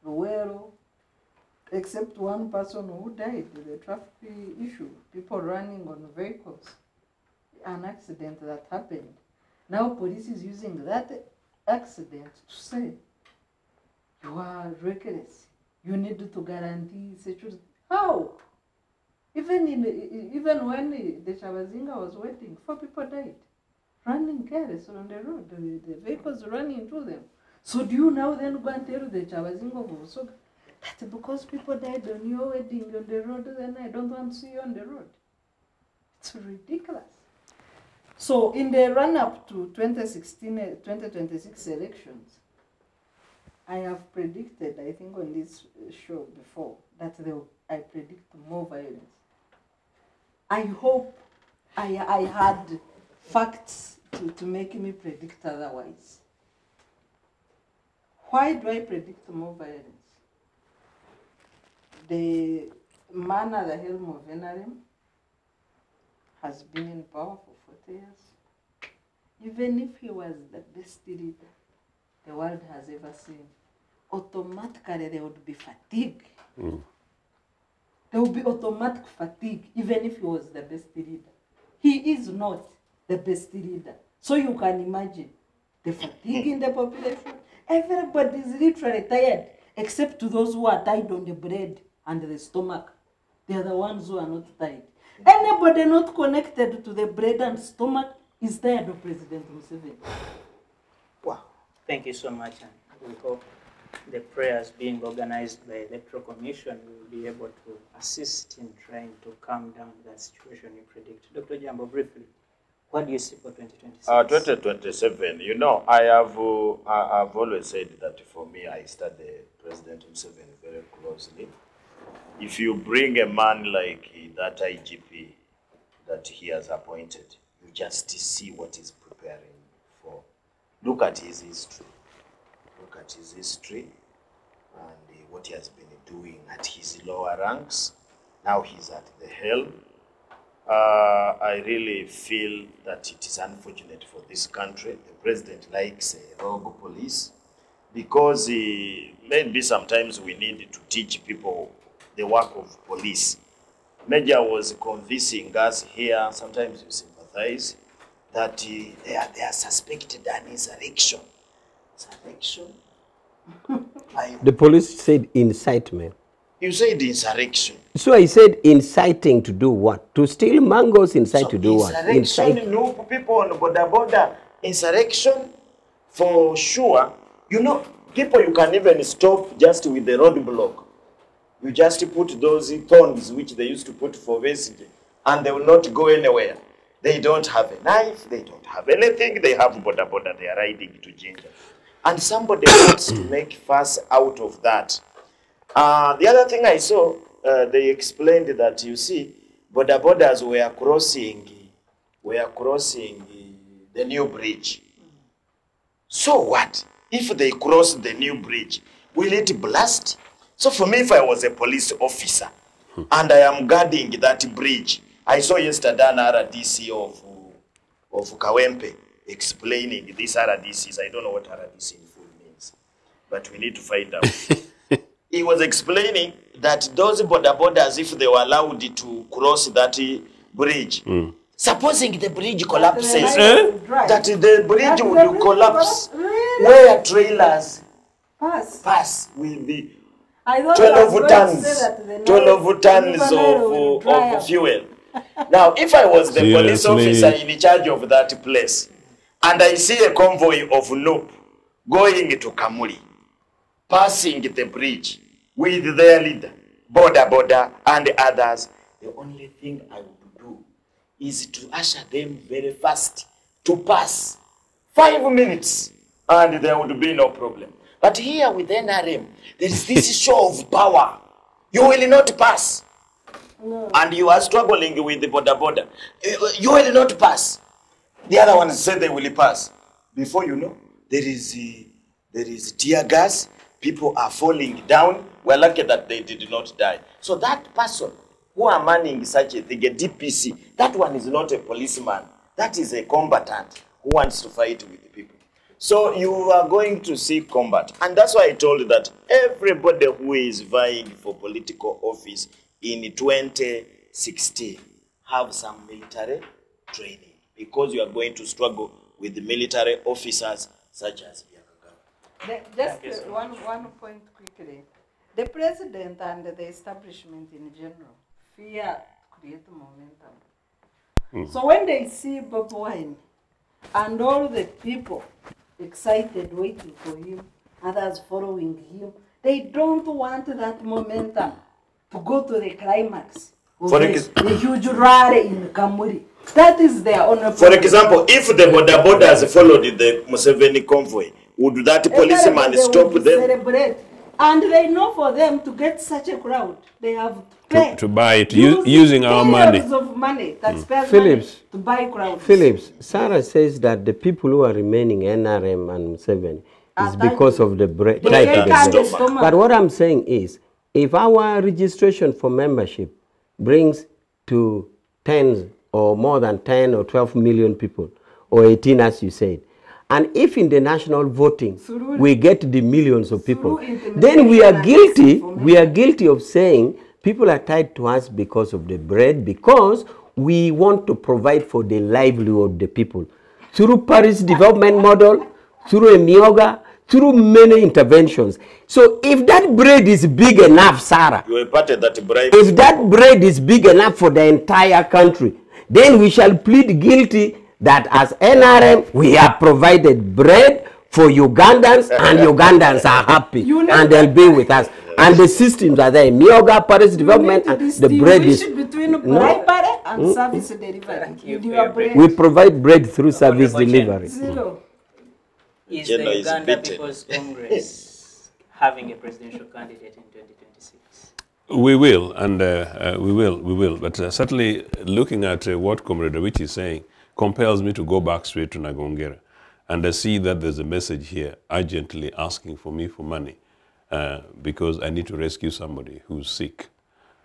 Luwero, except one person who died, the traffic issue, people running on vehicles, an accident that happened. Now police is using that accident to say, you are reckless, you need to guarantee security. How? Even when the Chabazinga was waiting, 4 people died, running careless on the road, the vehicles running into them. So do you now then go and tell the Chabazinga of Usoga that because people died on your wedding on the road, then I don't want to see you on the road? It's ridiculous. So in the run-up to 2026 elections, I have predicted, I think on this show before, that I predict more violence. I hope I had facts to make me predict otherwise. Why do I predict more violence? The man at the helm of NRM has been in power for 40 years. Even if he was the best leader the world has ever seen, automatically there would be fatigue. There would be automatic fatigue, even if he was the best leader. He is not the best leader. So you can imagine the fatigue in the population. Everybody is literally tired, except to those who are tied on the bread and the stomach. they are the ones who are not tired. Anybody not connected to the bread and stomach is tired of President Museveni. Wow. Thank you so much. And we hope the prayers being organized by Electoral Commission will be able to assist in trying to calm down that situation you predict. Dr. Ojambo, briefly, what do you see for 2026? 2027, you know, I've always said that for me, I study President Museveni very closely. If you bring a man like that IGP that he has appointed, you just see what he's preparing for. Look at his history. Look at his history and what he has been doing at his lower ranks. Now he's at the helm. I really feel that it is unfortunate for this country. The president likes a rogue police because maybe sometimes we need to teach people the work of police. Major was convincing us here, sometimes you sympathize, that they are suspected an insurrection. Insurrection? The police said incitement. You said insurrection. So I said inciting to do what? To steal mangoes, incite to do what? Insurrection, no, people on border. Insurrection, for sure. You know, people you can even stop just with the roadblock. You just put those thorns which they used to put for vestige, and they will not go anywhere. They don't have a knife, they don't have anything, they have border, they are riding to Ginger. And somebody wants to make fuss out of that. The other thing I saw, they explained that, you see, borders were crossing the new bridge. So what? If they cross the new bridge, will it blast? So for me, if I was a police officer and I am guarding that bridge, I saw yesterday an RDC of Kawempe explaining these RDCs. I don't know what RDC in full means, but we need to find out. He was explaining that those borders, if they were allowed to cross that bridge, supposing the bridge collapses, that the bridge would collapse, where trailers pass will be 12 tons of fuel. Now, if I was the police officer in charge of that place, and I see a convoy of NUP going to Kamuli, passing the bridge with their leader, border, and others, the only thing I would do is to usher them very fast to pass. 5 minutes, and there would be no problem. But here with NRM, there is this show of power. You will not pass. No. And you are struggling with the border. You will not pass. The other ones say they will pass. Before you know, there is tear gas. People are falling down. We're lucky that they did not die. So that person who are manning such a thing, a DPC, that one is not a policeman. That is a combatant who wants to fight with the people. So you are going to see combat. And that's why I told you that everybody who is vying for political office in 2016 have some military training, because you are going to struggle with the military officers such as Just one point quickly. The president and the establishment in general fear create momentum. So when they see Bobi Wine and all the people excited waiting for him, others following him, they don't want that momentum to go to the climax of the huge rally in Kamuri. That is their own problem. For example, if the borders followed the Museveni convoy, would that policeman stop them? Celebrate. And they know for them to get such a crowd, they have to pay. To buy it, using our money. Of money, taxpayers' money, to buy crowds. Phillips, Sarah says that the people who are remaining NRM and Museveni is because of the tight to stomach. But what I'm saying is, if our registration for membership brings to tens or more than 10 or 12 million people, or 18 as you said, and if in the national voting we get the millions of people, then we are guilty of saying people are tied to us because of the bread, because we want to provide for the livelihood of the people. Through Paris development model, through a Mioga, through many interventions. So if that bread is big enough, Sarah, You were part of that bribe. if that bread is big enough for the entire country, then we shall plead guilty that as NRM, we have provided bread for Ugandans, and Ugandans are happy, and they'll be with us. And the systems are there. Mioga, Paris Development, and the bread is... between bribery and service delivery. Thank you With for your your bread. We provide bread through service Honorable delivery. Zero. Is Agenda the is Uganda beaten. People's Congress having a presidential candidate in 2026? We will, and we will. But certainly looking at what Comrade Awich is saying compels me to go back straight to Nagongera. And I see that there's a message here urgently asking for me for money because I need to rescue somebody who's sick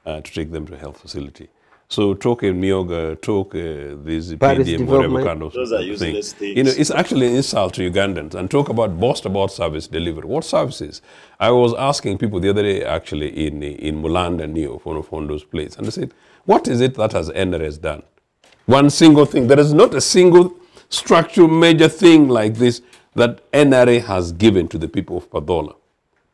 to take them to a health facility. So talk in Mioga, talk this Paris PDM, whatever development. kind of Those are thing. useless things. You know, it's actually an insult to Ugandans. And talk about boast about service delivery. What services? I was asking people the other day actually in Mulanda Neo, one of Hondo's places, and I said, what is it that has NRS done? One single thing. There is not a single structural major thing like this that NRA has given to the people of Padola,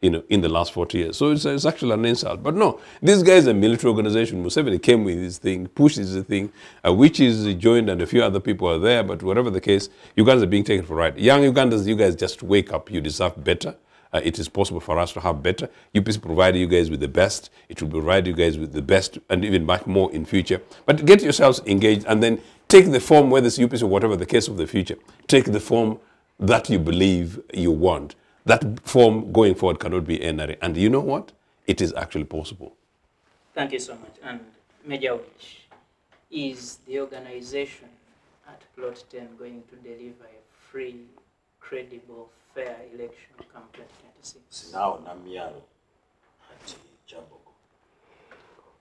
you know, in the last 40 years. So it's actually an insult. But no, this guy is a military organization. Museveni came with this thing, pushed this thing, which is joined, and a few other people are there. But whatever the case, Ugandans are being taken for right. Young Ugandans, you guys just wake up. You deserve better. It is possible for us to have better. UPC provided you guys with the best. It will provide you guys with the best and even much more in future. But get yourselves engaged and then take the form, whether it's UPC or whatever the case of the future, take the form that you believe you want. That form going forward cannot be NRA. And you know what? It is actually possible. Thank you so much. And Major Awich, is the organization at Plot 10 going to deliver a free, credible, fair election come 2026? Now Namiaro at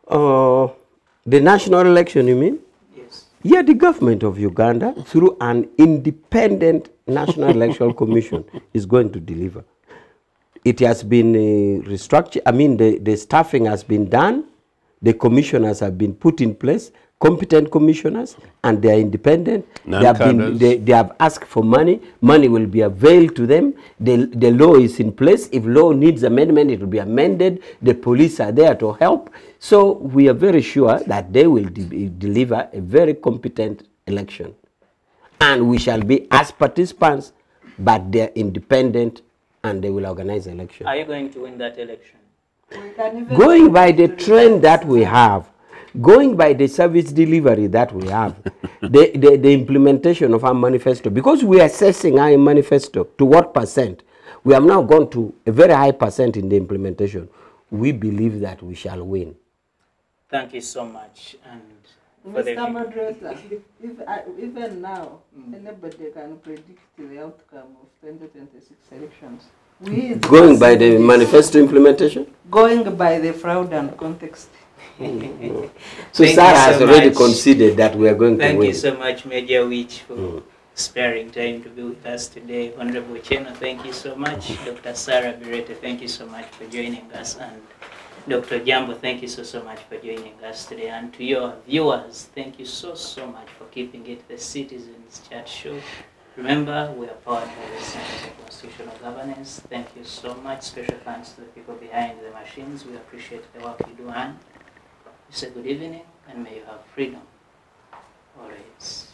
Kyambogo. The national election, you mean? Yes. Yeah, the government of Uganda, through an independent National Electoral Commission, is going to deliver. It has been restructured. I mean, the staffing has been done. The commissioners have been put in place, competent commissioners, and they are independent. They have asked for money. Money will be availed to them. The law is in place. If law needs amendment, it will be amended. The police are there to help. So we are very sure that they will deliver a very competent election. And we shall be as participants, but they are independent and they will organize the election. Are you going to win that election? Going by the trend that we have, going by the service delivery that we have, the implementation of our manifesto, because we are assessing our manifesto to what percent, we have now gone to a very high percent in the implementation. We believe that we shall win. Thank you so much. And Mr. Moderator, even now, anybody can predict the outcome of 2026 elections. Going by the manifesto implementation? Going by the fraud and context. So Sarah has already conceded that we are going to win. Thank you so much, Major Awich, for sparing time to be with us today. Honorable Othieno, thank you so much. Dr. Sarah Bireete, thank you so much for joining us. And Dr. Ojambo, thank you so much for joining us today. And to your viewers, thank you so much for keeping it the Citizens Chat Show. Remember, we are powered by the Center for Constitutional Governance. Thank you so much. Special thanks to the people behind the machines. We appreciate the work you do. And you say good evening, and may you have freedom always.